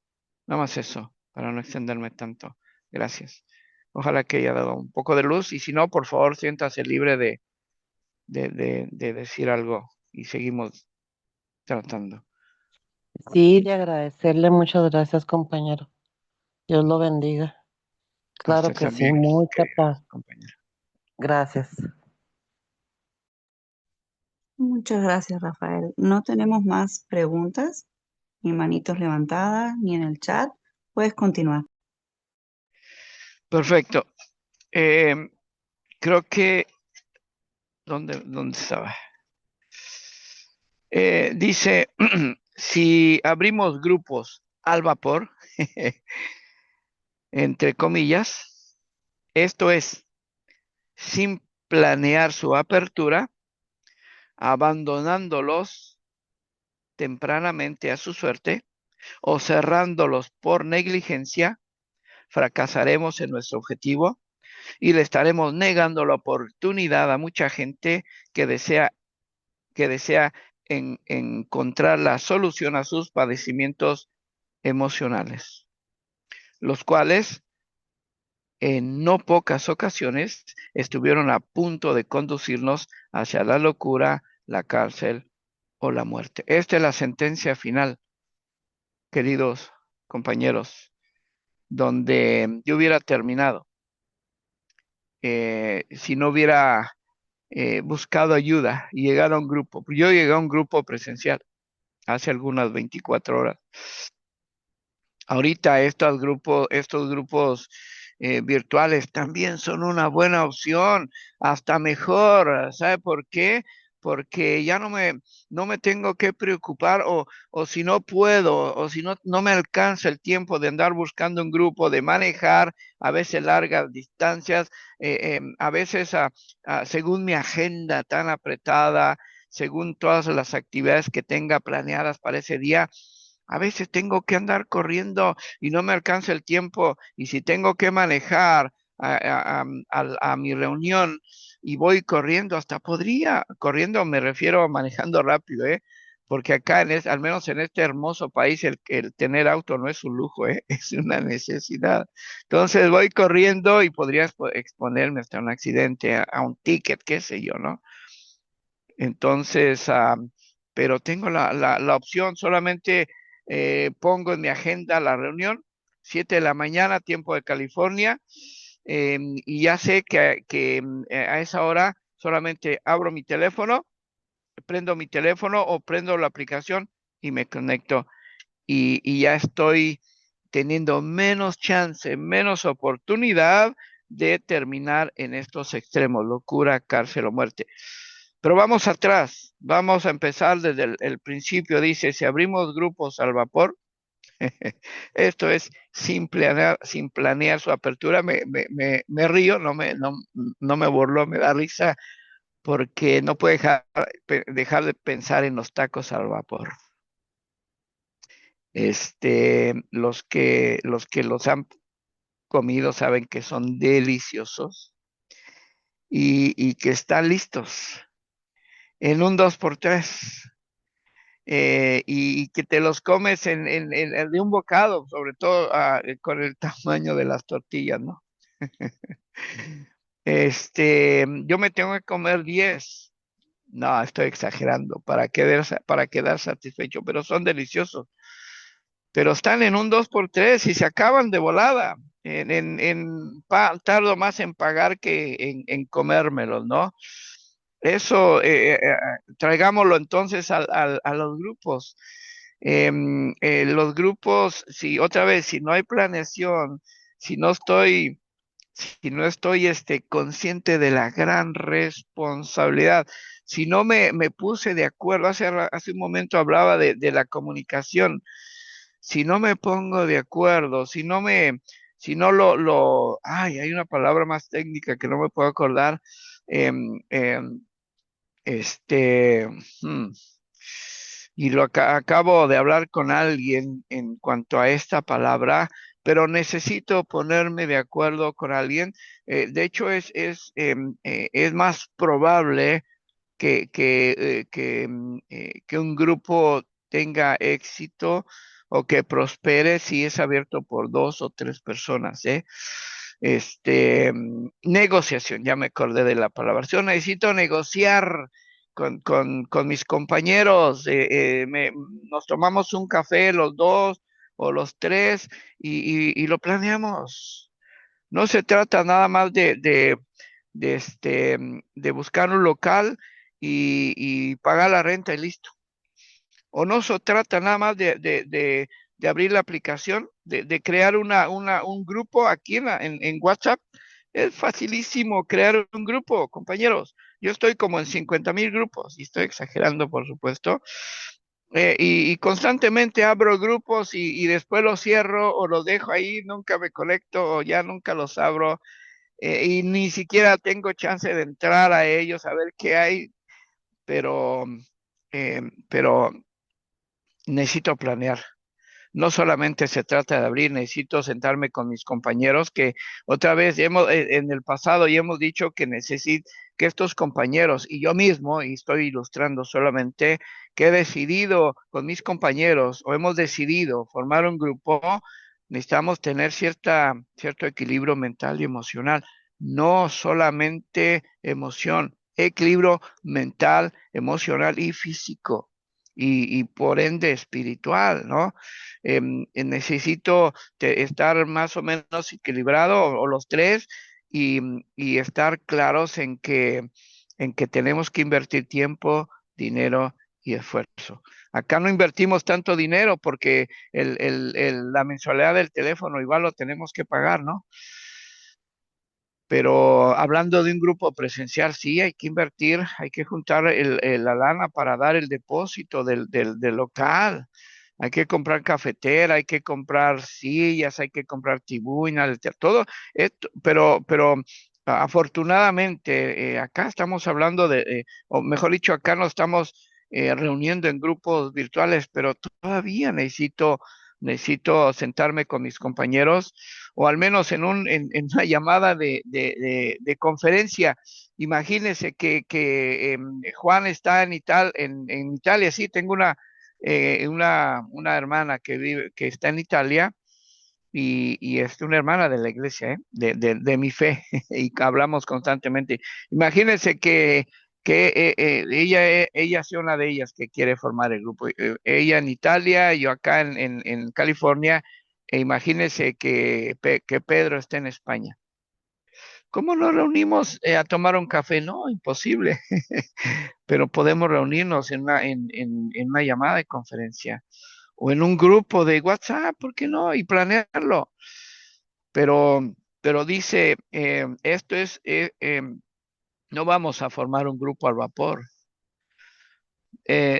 Nada más eso, para no extenderme tanto. Gracias. Ojalá que haya dado un poco de luz y si no, por favor, siéntase libre de decir algo y seguimos tratando. Sí, de agradecerle, muchas gracias, compañero. Dios lo bendiga. Claro Hasta que sí, también, mucha querido paz. compañero. Gracias. Muchas gracias, Rafael. No tenemos más preguntas, ni manitos levantadas, ni en el chat. Puedes continuar. Perfecto. Creo que, ¿dónde estaba? Dice, si abrimos grupos al vapor, entre comillas, esto es, sin planear su apertura, abandonándolos tempranamente a su suerte o cerrándolos por negligencia, fracasaremos en nuestro objetivo y le estaremos negando la oportunidad a mucha gente que desea encontrar la solución a sus padecimientos emocionales, los cuales en no pocas ocasiones estuvieron a punto de conducirnos hacia la locura, la cárcel o la muerte. Esta es la sentencia final, queridos compañeros, donde yo hubiera terminado si no hubiera buscado ayuda y llegado a un grupo. Yo llegué a un grupo presencial hace algunas 24 horas. Ahorita estos grupos virtuales también son una buena opción, hasta mejor. ¿Sabe por qué? Porque ya no me tengo que preocupar o si no puedo o si no me alcanza el tiempo de andar buscando un grupo, de manejar a veces largas distancias, a veces según mi agenda tan apretada, según todas las actividades que tenga planeadas para ese día. A veces tengo que andar corriendo y no me alcanza el tiempo. Y si tengo que manejar a mi reunión y voy corriendo, hasta podría, corriendo me refiero a manejando rápido, ¿eh? Porque acá, al menos en este hermoso país, el tener auto no es un lujo, ¿eh? Es una necesidad. Entonces voy corriendo y podría exponerme hasta un accidente, a un ticket, qué sé yo, ¿no? Entonces, pero tengo la opción, solamente pongo en mi agenda la reunión, 7 de la mañana, tiempo de California, y ya sé que a esa hora solamente abro mi teléfono, prendo mi teléfono o prendo la aplicación y me conecto y ya estoy teniendo menos chance, menos oportunidad de terminar en estos extremos, locura, cárcel o muerte. Pero vamos atrás, vamos a empezar desde el principio. Dice, si abrimos grupos al vapor, esto es sin planear su apertura. Me río, no me burlo, me da risa porque no puedo dejar de pensar en los tacos al vapor. Los que los han comido saben que son deliciosos y que están listos en un 2x3 y que te los comes de un bocado, sobre todo con el tamaño de las tortillas, ¿no? Yo me tengo que comer 10. No, estoy exagerando para quedar satisfecho, pero son deliciosos. Pero están en un 2x3 y se acaban de volada. Tardo más en pagar que en comérmelos, ¿no? Eso, traigámoslo entonces a los grupos. Los grupos, si otra vez, si no hay planeación, si no estoy, si no estoy consciente de la gran responsabilidad, si no me puse de acuerdo, hace un momento hablaba de la comunicación, si no me pongo de acuerdo, si no hay una palabra más técnica que no me puedo acordar, em, em, este, hmm, y acabo de hablar con alguien en cuanto a esta palabra, pero necesito ponerme de acuerdo con alguien. De hecho, es más probable que un grupo tenga éxito o que prospere si es abierto por 2 o 3 personas, ¿eh? Negociación, ya me acordé de la palabra. Yo necesito negociar con mis compañeros, nos tomamos un café los 2 o los 3 y lo planeamos. No se trata nada más de buscar un local y pagar la renta y listo. O no se trata nada más de abrir la aplicación, de crear un grupo aquí en WhatsApp, Es facilísimo crear un grupo, compañeros. Yo estoy como en 50,000 grupos y estoy exagerando, por supuesto. Y constantemente abro grupos y después los cierro o los dejo ahí, nunca me conecto o ya nunca los abro y ni siquiera tengo chance de entrar a ellos a ver qué hay, pero, pero necesito planear. No solamente se trata de abrir, necesito sentarme con mis compañeros que otra vez en el pasado ya hemos dicho que necesito que estos compañeros y yo mismo, y estoy ilustrando solamente, que he decidido con mis compañeros o hemos decidido formar un grupo, necesitamos tener cierto equilibrio mental y emocional, no solamente emoción, equilibrio mental, emocional y físico. Y por ende espiritual, ¿no? Necesito estar más o menos equilibrado o los tres y estar claros en que tenemos que invertir tiempo, dinero y esfuerzo. Acá no invertimos tanto dinero porque la mensualidad del teléfono igual lo tenemos que pagar, ¿no? Pero hablando de un grupo presencial, sí, hay que invertir, hay que juntar la lana para dar el depósito del local. Hay que comprar cafetera, hay que comprar sillas, hay que comprar tribunas, todo esto, pero afortunadamente acá estamos hablando o mejor dicho, acá nos estamos reuniendo en grupos virtuales, pero todavía necesito sentarme con mis compañeros o al menos en una llamada de conferencia. Imagínense que Juan está en Italia, sí, tengo una hermana que está en Italia y es una hermana de la iglesia, de mi fe, y hablamos constantemente. Imagínense que ella sea una de ellas que quiere formar el grupo. Ella en Italia, yo acá en California, e imagínense que Pedro está en España. ¿Cómo nos reunimos a tomar un café? No, imposible. Pero podemos reunirnos en una llamada de conferencia o en un grupo de WhatsApp, ¿por qué no? Y planearlo. Pero, pero dice, no vamos a formar un grupo al vapor.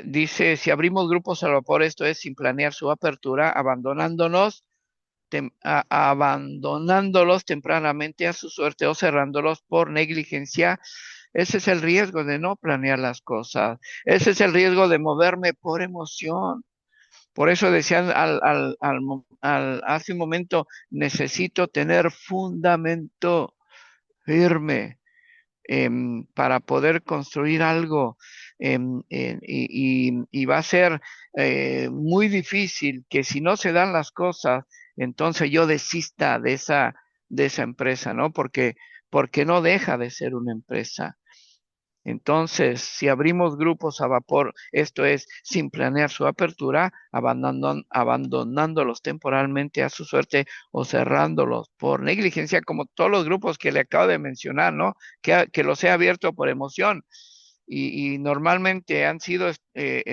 Dice, si abrimos grupos al vapor, esto es sin planear su apertura, abandonándolos tempranamente a su suerte o cerrándolos por negligencia. Ese es el riesgo de no planear las cosas. Ese es el riesgo de moverme por emoción. Por eso decían hace un momento, necesito tener fundamento firme para poder construir algo. Y va a ser muy difícil que si no se dan las cosas, entonces yo desista de esa empresa, ¿no? Porque no deja de ser una empresa. Entonces, si abrimos grupos a vapor, esto es, sin planear su apertura, abandonándolos temporalmente a su suerte o cerrándolos por negligencia, como todos los grupos que le acabo de mencionar, ¿no? Que los he abierto por emoción. Y normalmente han sido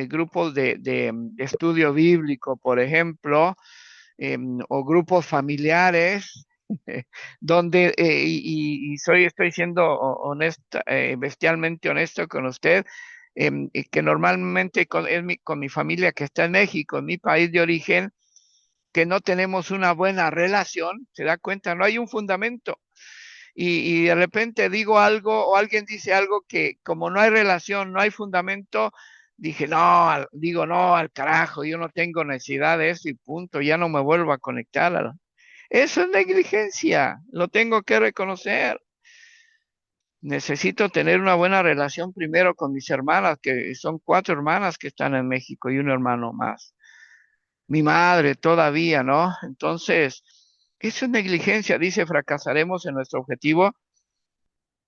grupos de estudio bíblico, por ejemplo, o grupos familiares donde, estoy siendo honesta, bestialmente honesto con usted, que normalmente con mi familia que está en México, en mi país de origen, que no tenemos una buena relación, se da cuenta, no hay un fundamento. Y de repente digo algo o alguien dice algo que como no hay relación, no hay fundamento, dije, no, digo, no, al carajo, yo no tengo necesidad de eso y punto, ya no me vuelvo a conectar. Eso es negligencia, lo tengo que reconocer. Necesito tener una buena relación primero con mis hermanas, que son 4 hermanas que están en México y un hermano más. Mi madre todavía, ¿no? Entonces, eso es negligencia, dice, fracasaremos en nuestro objetivo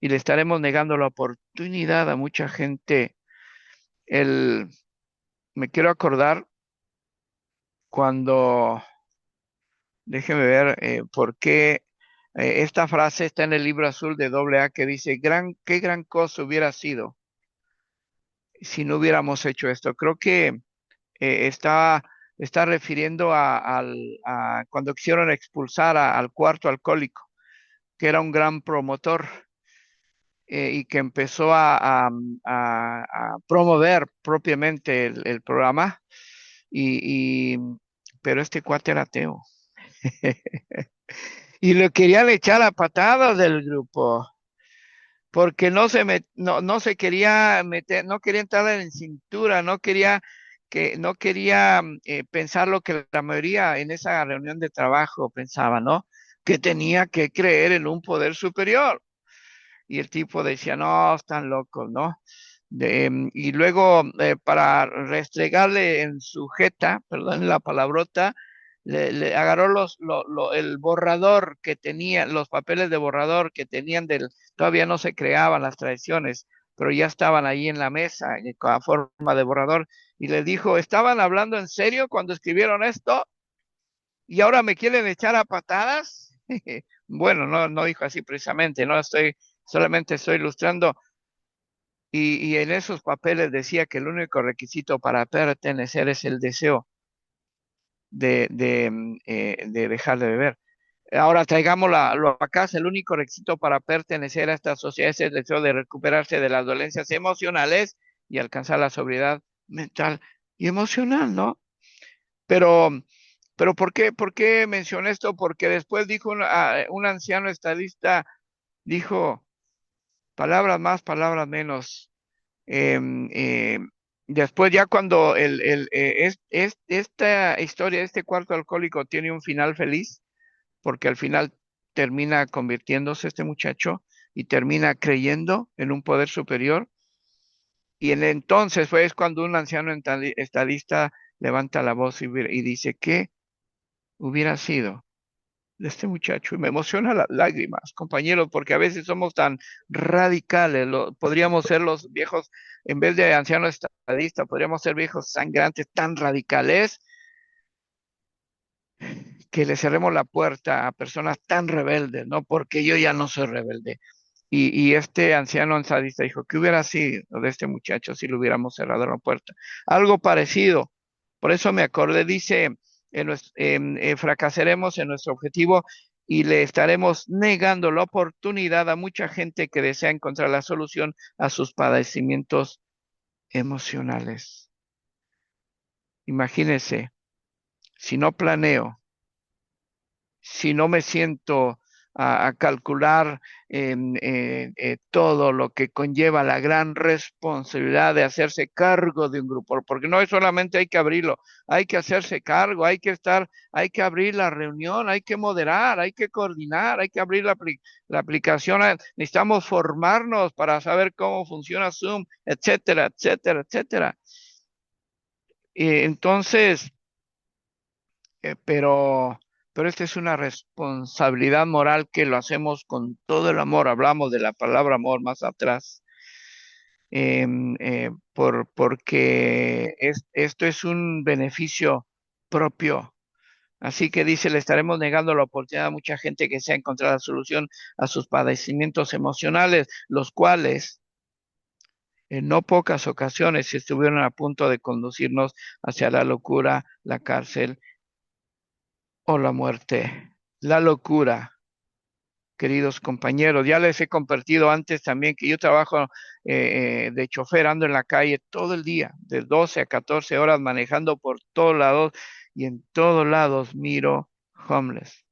y le estaremos negando la oportunidad a mucha gente. Me quiero acordar cuando, déjeme ver por qué esta frase está en el libro azul de AA que dice, qué gran cosa hubiera sido si no hubiéramos hecho esto. Creo que está refiriendo a cuando quisieron expulsar al cuarto alcohólico. que era un gran promotor y que empezó a promover propiamente el programa, pero este cuate era ateo. Y lo querían echar a patadas del grupo, porque no se quería meter, no quería entrar en cintura, no quería pensar lo que la mayoría en esa reunión de trabajo pensaba, ¿no? Que tenía que creer en un poder superior. Y el tipo decía, no, están locos, ¿no? Y luego, para restregarle en su jeta, perdón la palabrota, le agarró el borrador que tenía, los papeles de borrador que tenían todavía no se creaban las tradiciones, pero ya estaban ahí en la mesa, con forma de borrador, y le dijo, ¿estaban hablando en serio cuando escribieron esto? ¿Y ahora me quieren echar a patadas? Bueno, no dijo así precisamente, solamente estoy ilustrando. Y en esos papeles decía que el único requisito para pertenecer es el deseo de dejar de beber. Ahora traigámoslo a casa. El único requisito para pertenecer a esta sociedad es el deseo de recuperarse de las dolencias emocionales y alcanzar la sobriedad mental y emocional, ¿no? Pero, ¿por qué mencioné esto? Porque después dijo un anciano estadista, dijo, palabras más, palabras menos. Em, em, Después ya cuando esta historia, este cuarto alcohólico tiene un final feliz, porque al final termina convirtiéndose este muchacho y termina creyendo en un poder superior. Y entonces fue cuando un anciano estadista levanta la voz y dice, ¿qué hubiera sido de este muchacho? Y me emociona las lágrimas, compañeros, porque a veces somos tan radicales, podríamos ser los viejos, en vez de ancianos estadistas, podríamos ser viejos sangrantes tan radicales que le cerremos la puerta a personas tan rebeldes, ¿no? Porque yo ya no soy rebelde. Y este anciano estadista dijo, ¿qué hubiera sido de este muchacho si le hubiéramos cerrado la puerta? Algo parecido. Por eso me acordé, dice, fracasaremos en nuestro objetivo y le estaremos negando la oportunidad a mucha gente que desea encontrar la solución a sus padecimientos emocionales. Imagínense, si no planeo, si no me siento a calcular todo lo que conlleva la gran responsabilidad de hacerse cargo de un grupo, porque no es solamente hay que abrirlo, hay que hacerse cargo, hay que abrir la reunión, hay que moderar, hay que coordinar, hay que abrir la aplicación, necesitamos formarnos para saber cómo funciona Zoom, etcétera, etcétera, etcétera. Entonces, pero esta es una responsabilidad moral que lo hacemos con todo el amor. Hablamos de la palabra amor más atrás, porque esto es un beneficio propio. Así que dice, le estaremos negando la oportunidad a mucha gente que sea encontrada la solución a sus padecimientos emocionales, los cuales en no pocas ocasiones estuvieron a punto de conducirnos hacia la locura, la cárcel o la muerte. La locura, queridos compañeros. Ya les he compartido antes también que yo trabajo de chofer, ando en la calle todo el día, de 12 a 14 horas manejando por todos lados y en todos lados miro homeless,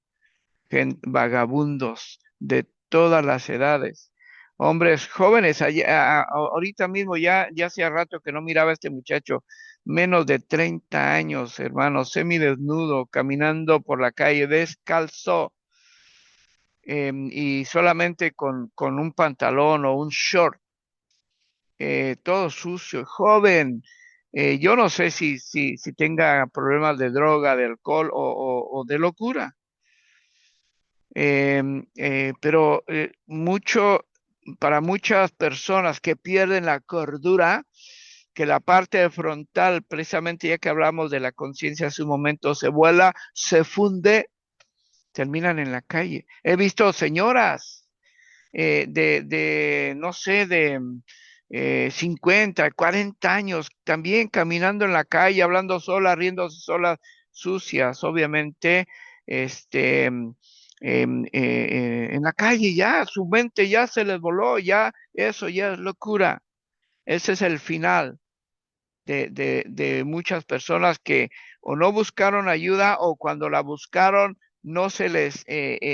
vagabundos de todas las edades. Hombres jóvenes, ahorita mismo ya hacía rato que no miraba a este muchacho, menos de 30 años, hermano, semidesnudo, caminando por la calle, descalzo, y solamente con un pantalón o un short, todo sucio, joven. Yo no sé si tenga problemas de droga, de alcohol o de locura. Pero para muchas personas que pierden la cordura, que la parte frontal, precisamente ya que hablamos de la conciencia hace un momento, se vuela, se funde, terminan en la calle. He visto señoras no sé, de 50, 40 años, también caminando en la calle, hablando solas, riéndose solas, sucias, obviamente, este, en la calle, ya su mente ya se les voló, ya eso ya es locura. Ese es el final de muchas personas que o no buscaron ayuda o cuando la buscaron no se les,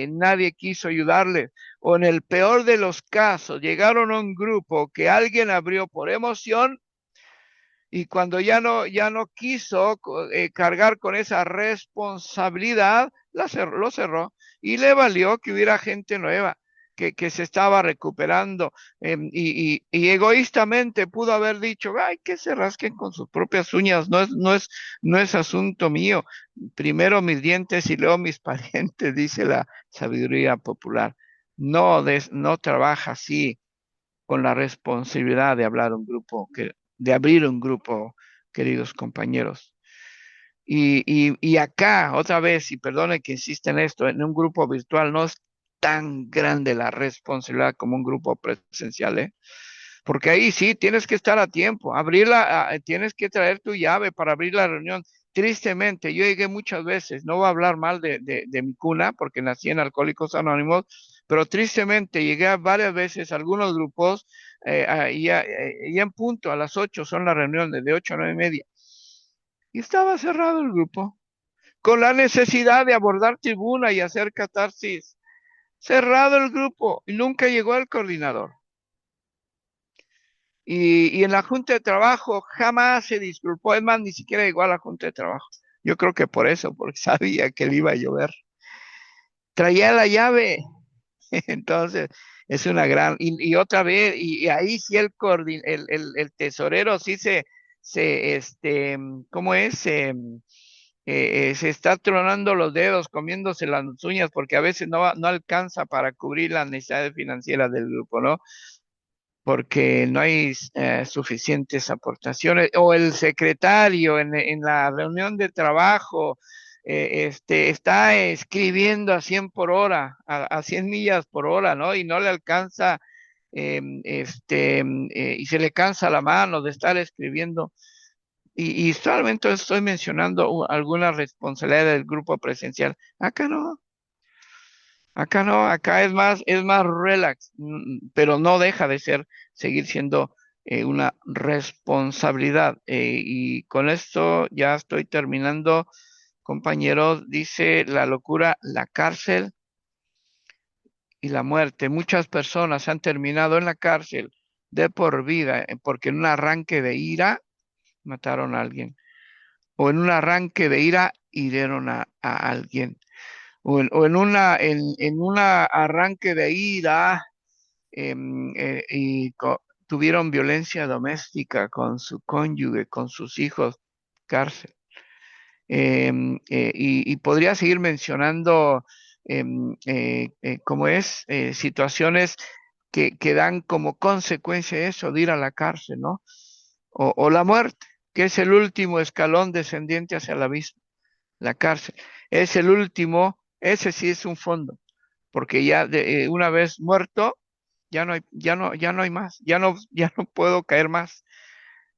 nadie quiso ayudarles. O en el peor de los casos, llegaron a un grupo que alguien abrió por emoción y cuando ya no quiso cargar con esa responsabilidad, lo cerró y le valió que hubiera gente nueva. Que se estaba recuperando y egoístamente pudo haber dicho, ay, que se rasquen con sus propias uñas, no es asunto mío, primero mis dientes y luego mis parientes, dice la sabiduría popular. No trabaja así con la responsabilidad de hablar un grupo, de abrir un grupo, queridos compañeros. Y acá, otra vez, y perdone que insista en esto, en un grupo virtual no es tan grande la responsabilidad como un grupo presencial, ¿eh? Porque ahí sí, tienes que estar a tiempo, tienes que traer tu llave para abrir la reunión. Tristemente, yo llegué muchas veces, no voy a hablar mal de mi cuna, porque nací en Alcohólicos Anónimos, pero tristemente llegué varias veces a algunos grupos, y en punto, a las 8 son las reuniones, de 8 a 9:30, y estaba cerrado el grupo, con la necesidad de abordar tribuna y hacer catarsis. Cerrado el grupo, y nunca llegó el coordinador. Y en la junta de trabajo jamás se disculpó, es más, ni siquiera llegó a la junta de trabajo. Yo creo que por eso, porque sabía que le iba a llover. Traía la llave, entonces es una gran, y otra vez, y ahí sí el tesorero sí ¿cómo es? Se está tronando los dedos, comiéndose las uñas, porque a veces no alcanza para cubrir las necesidades financieras del grupo, ¿no? Porque no hay suficientes aportaciones, o el secretario en la reunión de trabajo está escribiendo a 100 por hora, a 100 millas por hora, ¿no? Y no le alcanza, y se le cansa la mano de estar escribiendo. Y solamente estoy mencionando alguna responsabilidad del grupo presencial. Acá no. Acá no, acá es más relax, pero no deja de seguir siendo una responsabilidad. Y con esto ya estoy terminando, compañeros. Dice la locura, la cárcel y la muerte. Muchas personas han terminado en la cárcel de por vida, porque en un arranque de ira mataron a alguien, o en un arranque de ira hirieron a alguien. O en una arranque de ira tuvieron violencia doméstica con su cónyuge, con sus hijos, cárcel. Y podría seguir mencionando cómo es, situaciones que dan como consecuencia eso de ir a la cárcel, ¿no? O la muerte, que es el último escalón descendiente hacia el abismo, la cárcel. Es el último, ese sí es un fondo, porque ya una vez muerto, ya no hay más, ya no puedo caer más.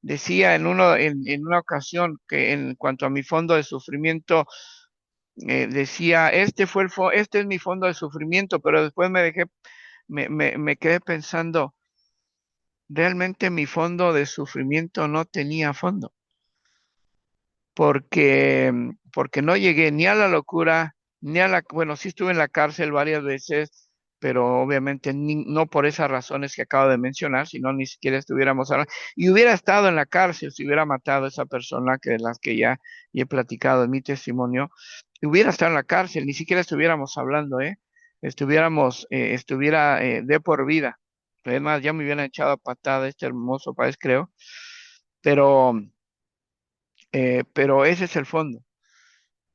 Decía en una ocasión que en cuanto a mi fondo de sufrimiento, decía, este es mi fondo de sufrimiento, pero después me quedé pensando, realmente mi fondo de sufrimiento no tenía fondo, porque no llegué ni a la locura, bueno, sí estuve en la cárcel varias veces, pero obviamente no por esas razones que acabo de mencionar, sino ni siquiera estuviéramos hablando. Y hubiera estado en la cárcel si hubiera matado a esa persona de las que ya he platicado en mi testimonio, hubiera estado en la cárcel, ni siquiera estuviéramos hablando, estuviera de por vida. Además, ya me hubieran echado a patada este hermoso país, creo, pero, pero ese es el fondo.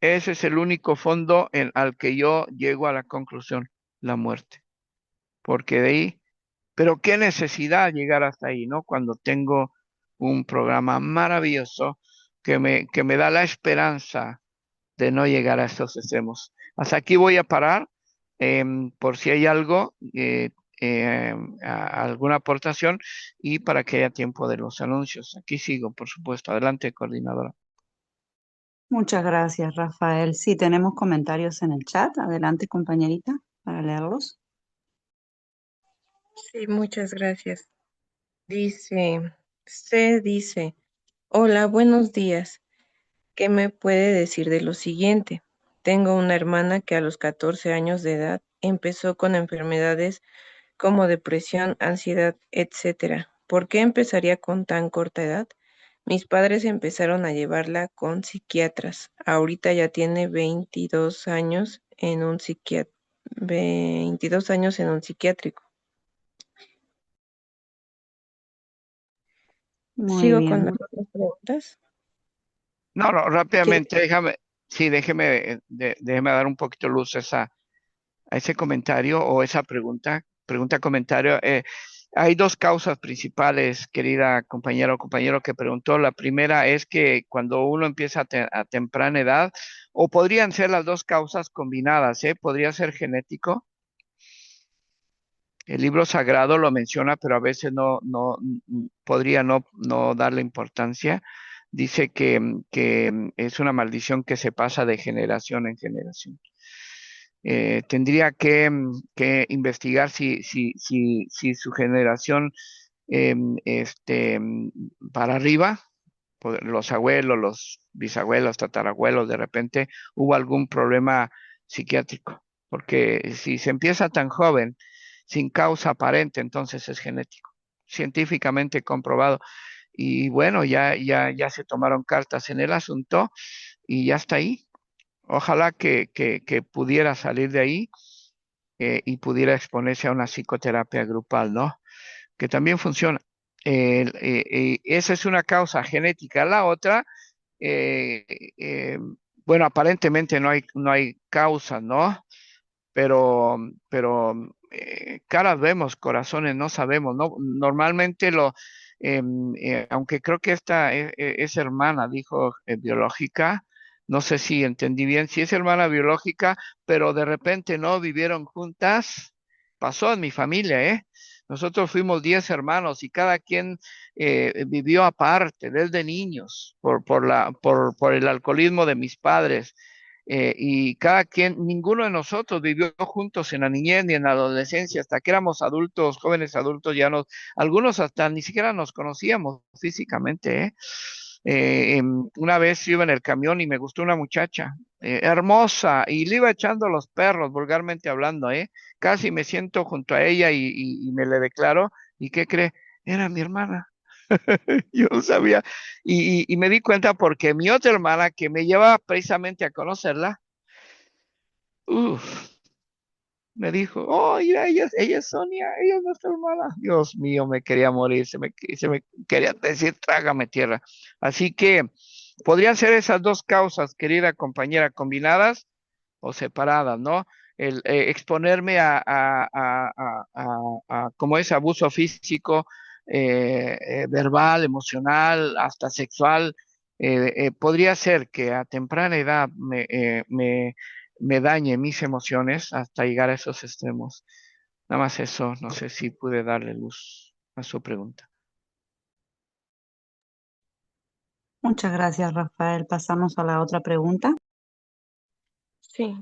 Ese es el único fondo al que yo llego a la conclusión, la muerte. Porque de ahí, pero qué necesidad llegar hasta ahí, ¿no? Cuando tengo un programa maravilloso que me da la esperanza de no llegar a estos extremos. Hasta aquí voy a parar, por si hay algo, alguna aportación y para que haya tiempo de los anuncios. Aquí sigo, por supuesto. Adelante, coordinadora. Muchas gracias, Rafael. Sí, tenemos comentarios en el chat. Adelante, compañerita, para leerlos. Sí, muchas gracias. Dice, hola, buenos días. ¿Qué me puede decir de lo siguiente? Tengo una hermana que a los 14 años de edad empezó con enfermedades como depresión, ansiedad, etcétera. ¿Por qué empezaría con tan corta edad? Mis padres empezaron a llevarla con psiquiatras. Ahorita ya tiene 22 años en un 22 años en un psiquiátrico. Muy Sigo con bien. las otras preguntas. No, ¿Qué? rápidamente, déjeme dar un poquito luz a ese comentario o esa comentario. Hay dos causas principales, querida compañera o compañero que preguntó. La primera es que cuando uno empieza a temprana edad, o podrían ser las dos causas combinadas, ¿eh? Podría ser genético. El libro sagrado lo menciona, pero a veces podría no darle importancia. Dice que es una maldición que se pasa de generación en generación. Tendría que investigar si su generación para arriba, los abuelos, los bisabuelos, tatarabuelos, de repente hubo algún problema psiquiátrico. Porque si se empieza tan joven, sin causa aparente, entonces es genético, científicamente comprobado. Y bueno, ya se tomaron cartas en el asunto y ya está ahí. Ojalá que pudiera salir de ahí y pudiera exponerse a una psicoterapia grupal, ¿no? Que también funciona. Esa es una causa genética. La otra, eh, eh, bueno, aparentemente no hay causa, ¿no? Pero caras vemos, corazones no sabemos, ¿no? Normalmente aunque creo que esta es hermana, dijo biológica, no sé si entendí bien, si es hermana biológica, pero de repente no vivieron juntas, pasó en mi familia, ¿eh? Nosotros fuimos 10 hermanos y cada quien vivió aparte, desde niños, por el alcoholismo de mis padres y cada quien, ninguno de nosotros vivió juntos en la niñez ni en la adolescencia, hasta que éramos adultos, jóvenes adultos, algunos hasta ni siquiera nos conocíamos físicamente, ¿eh? Una vez iba en el camión y me gustó una muchacha, hermosa, y le iba echando los perros, vulgarmente hablando, ¿eh? Casi me siento junto a ella y me le declaro, ¿y qué cree? Era mi hermana. Yo no sabía. Y me di cuenta porque mi otra hermana, que me llevaba precisamente a conocerla, uf, me dijo, oh, mira, ella es Sonia, ella es nuestra hermana. Dios mío, me quería morir, se me quería decir, trágame tierra. Así que podrían ser esas dos causas, querida compañera, combinadas o separadas, ¿no? El exponerme como ese abuso físico, verbal, emocional, hasta sexual, podría ser que a temprana edad me dañe mis emociones hasta llegar a esos extremos. Nada más eso, no sé si pude darle luz a su pregunta. Muchas gracias, Rafael. Pasamos a la otra pregunta. Sí,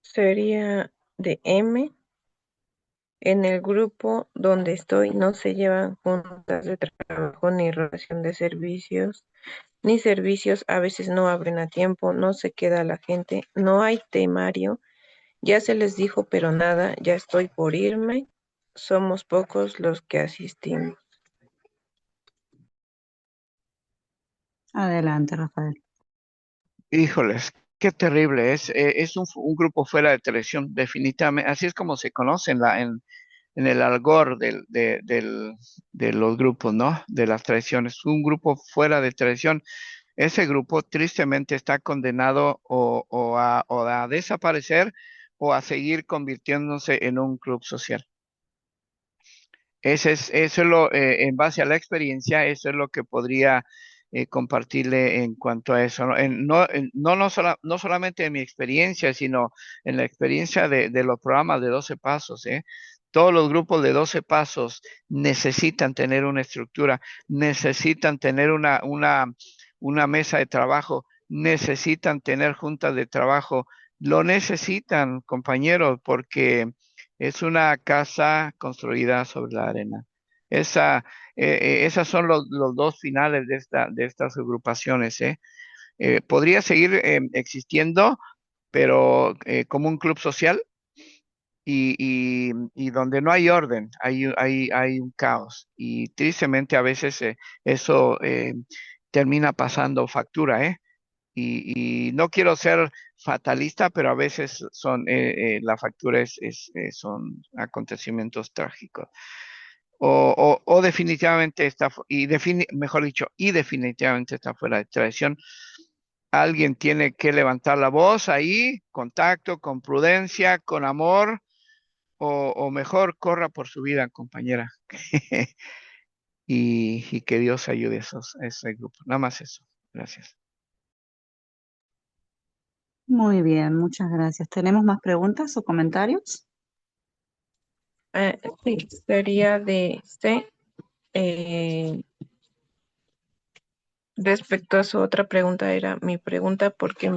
sería de M. En el grupo donde estoy no se llevan juntas de trabajo ni relación de servicios, ni servicios a veces no abren a tiempo, no se queda la gente, no hay temario, ya se les dijo pero nada, ya estoy por irme, somos pocos los que asistimos. Adelante, Rafael. Híjoles, qué terrible. Es un grupo fuera de televisión, definitivamente. Así es como se conoce en el algor de los grupos, ¿no? De las traiciones. Un grupo fuera de traición. Ese grupo tristemente está condenado o a desaparecer o a seguir convirtiéndose en un club social. Eso es en base a la experiencia, eso es lo que podría compartirle en cuanto a eso, ¿no? No solamente en mi experiencia, sino en la experiencia de los programas de 12 pasos, ¿eh? Todos los grupos de 12 pasos necesitan tener una estructura, necesitan tener una mesa de trabajo necesitan tener juntas de trabajo. Lo necesitan, compañeros, porque es una casa construida sobre la arena. Esas son los dos finales de estas agrupaciones, ¿eh? Podría seguir existiendo, pero como un club social y donde no hay orden, hay un caos. Y tristemente a veces eso termina pasando factura, ¿eh? Y no quiero ser fatalista, pero a veces la factura son acontecimientos trágicos. O definitivamente mejor dicho, y definitivamente está fuera de tradición. Alguien tiene que levantar la voz ahí, contacto, con prudencia, con amor, o mejor corra por su vida, compañera. y que Dios ayude a ese grupo. Nada más eso. Gracias. Muy bien, muchas gracias. ¿Tenemos más preguntas o comentarios? Sí, sería de C. Respecto a su otra pregunta, era mi pregunta, ¿por qué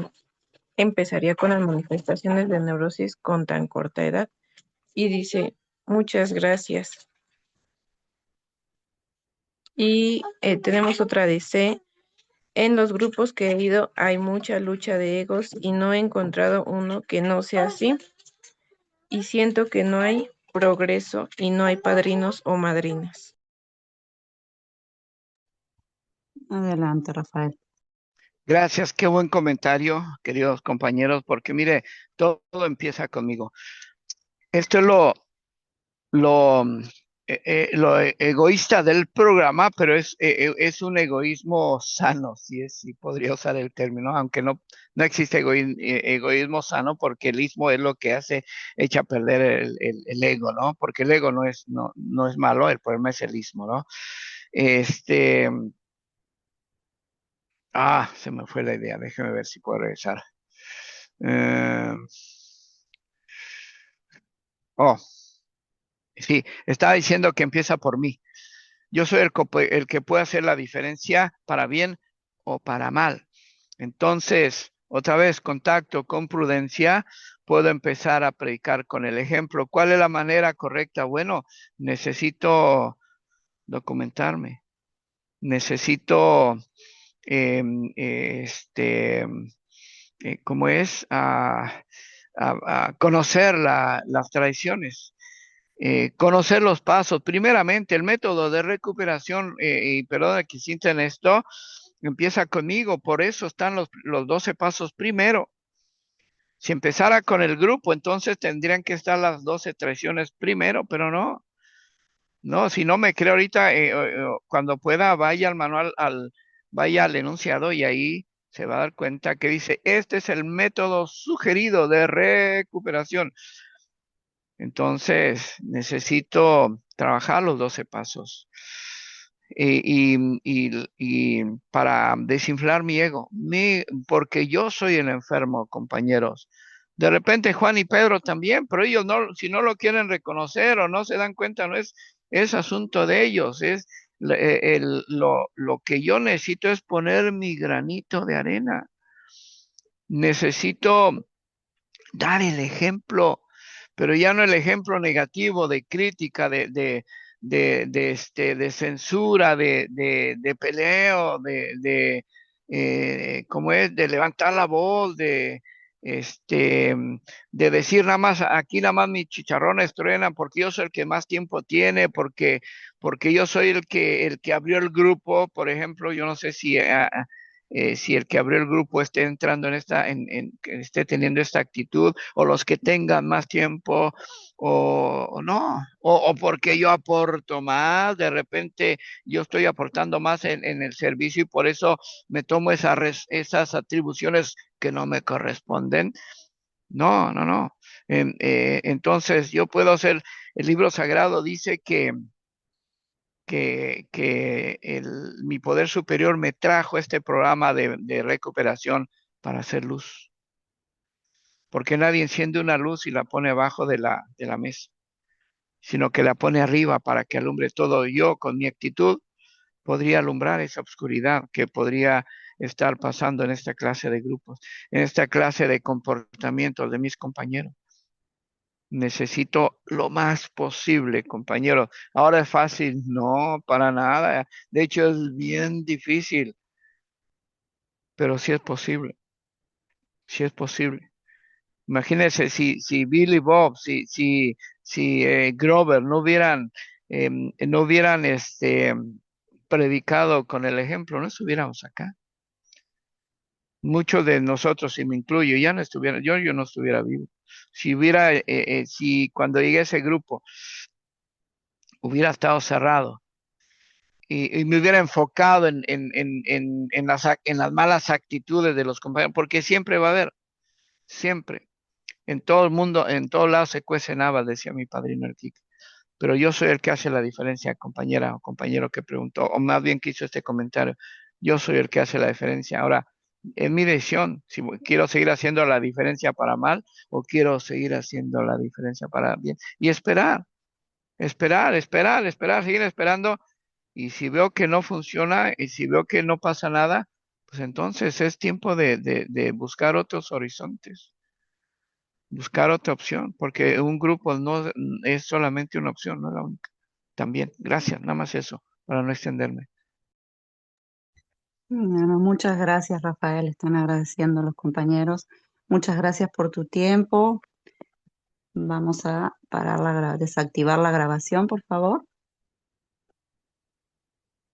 empezaría con las manifestaciones de neurosis con tan corta edad? Y dice, muchas gracias. Y tenemos otra de C. En los grupos que he ido hay mucha lucha de egos y no he encontrado uno que no sea así. Y siento que no hay progreso y no hay padrinos o madrinas. Adelante, Rafael. Gracias, qué buen comentario, queridos compañeros, porque mire, todo empieza conmigo. Esto es lo, lo egoísta del programa, pero es un egoísmo sano, si podría usar el término, aunque no existe egoísmo sano, porque el ismo es lo que echa a perder el ego, ¿no? Porque el ego no es malo, el problema es el ismo, ¿no? Se me fue la idea, déjeme ver si puedo regresar. Sí, estaba diciendo que empieza por mí. Yo soy el que puede hacer la diferencia para bien o para mal. Entonces, otra vez, contacto con prudencia, puedo empezar a predicar con el ejemplo. ¿Cuál es la manera correcta? Bueno, necesito documentarme, necesito, ¿cómo es? A conocer las tradiciones. Conocer los pasos. Primeramente, el método de recuperación, y perdón que sienta en esto, empieza conmigo, por eso están los 12 pasos primero. Si empezara con el grupo, entonces tendrían que estar las 12 tradiciones primero, pero no, si no me creo ahorita, cuando pueda, vaya al manual, vaya al enunciado y ahí se va a dar cuenta que dice, este es el método sugerido de recuperación. Entonces, necesito trabajar los 12 pasos y para desinflar mi ego, porque yo soy el enfermo, compañeros. De repente Juan y Pedro también, pero ellos no, si no lo quieren reconocer o no se dan cuenta, no es asunto de ellos, lo que yo necesito es poner mi granito de arena. Necesito dar el ejemplo, pero ya no el ejemplo negativo de crítica, de censura, de peleo, ¿cómo es? De levantar la voz, de decir aquí nada más mis chicharrones truenan porque yo soy el que más tiempo tiene, porque yo soy el que abrió el grupo, por ejemplo, yo no sé si el que abrió el grupo esté entrando que esté teniendo esta actitud, o los que tengan más tiempo, o no, o porque yo aporto más, de repente yo estoy aportando más en el servicio y por eso me tomo esas atribuciones que no me corresponden. No, no, no. Entonces yo puedo hacer, el libro sagrado dice que mi poder superior me trajo este programa de recuperación para hacer luz. Porque nadie enciende una luz y la pone abajo de la mesa, sino que la pone arriba para que alumbre todo. Yo, con mi actitud, podría alumbrar esa oscuridad que podría estar pasando en esta clase de grupos, en esta clase de comportamientos de mis compañeros. Necesito lo más posible, compañeros. Ahora es fácil, no, para nada. De hecho, es bien difícil, pero sí es posible, sí es posible. Imagínense si Billy Bob, si Grover no hubieran predicado con el ejemplo, no estuviéramos acá. Muchos de nosotros, y me incluyo, ya no estuviera, yo no estuviera vivo. Si cuando llegué a ese grupo hubiera estado cerrado y me hubiera enfocado en las malas actitudes de los compañeros, porque siempre va a haber, siempre. En todo el mundo, en todos lados se cuecen habas, decía mi padrino el Kike. Pero yo soy el que hace la diferencia, compañera o compañero que preguntó, o más bien que hizo este comentario. Yo soy el que hace la diferencia. Ahora, es mi decisión si quiero seguir haciendo la diferencia para mal o quiero seguir haciendo la diferencia para bien. Y esperar, seguir esperando. Y si veo que no funciona y si veo que no pasa nada, pues entonces es tiempo de buscar otros horizontes, buscar otra opción, porque un grupo no es solamente una opción, no es la única. También, gracias, nada más eso, para no extenderme. Bueno, muchas gracias, Rafael. Están agradeciendo los compañeros. Muchas gracias por tu tiempo. Vamos a desactivar la grabación, por favor.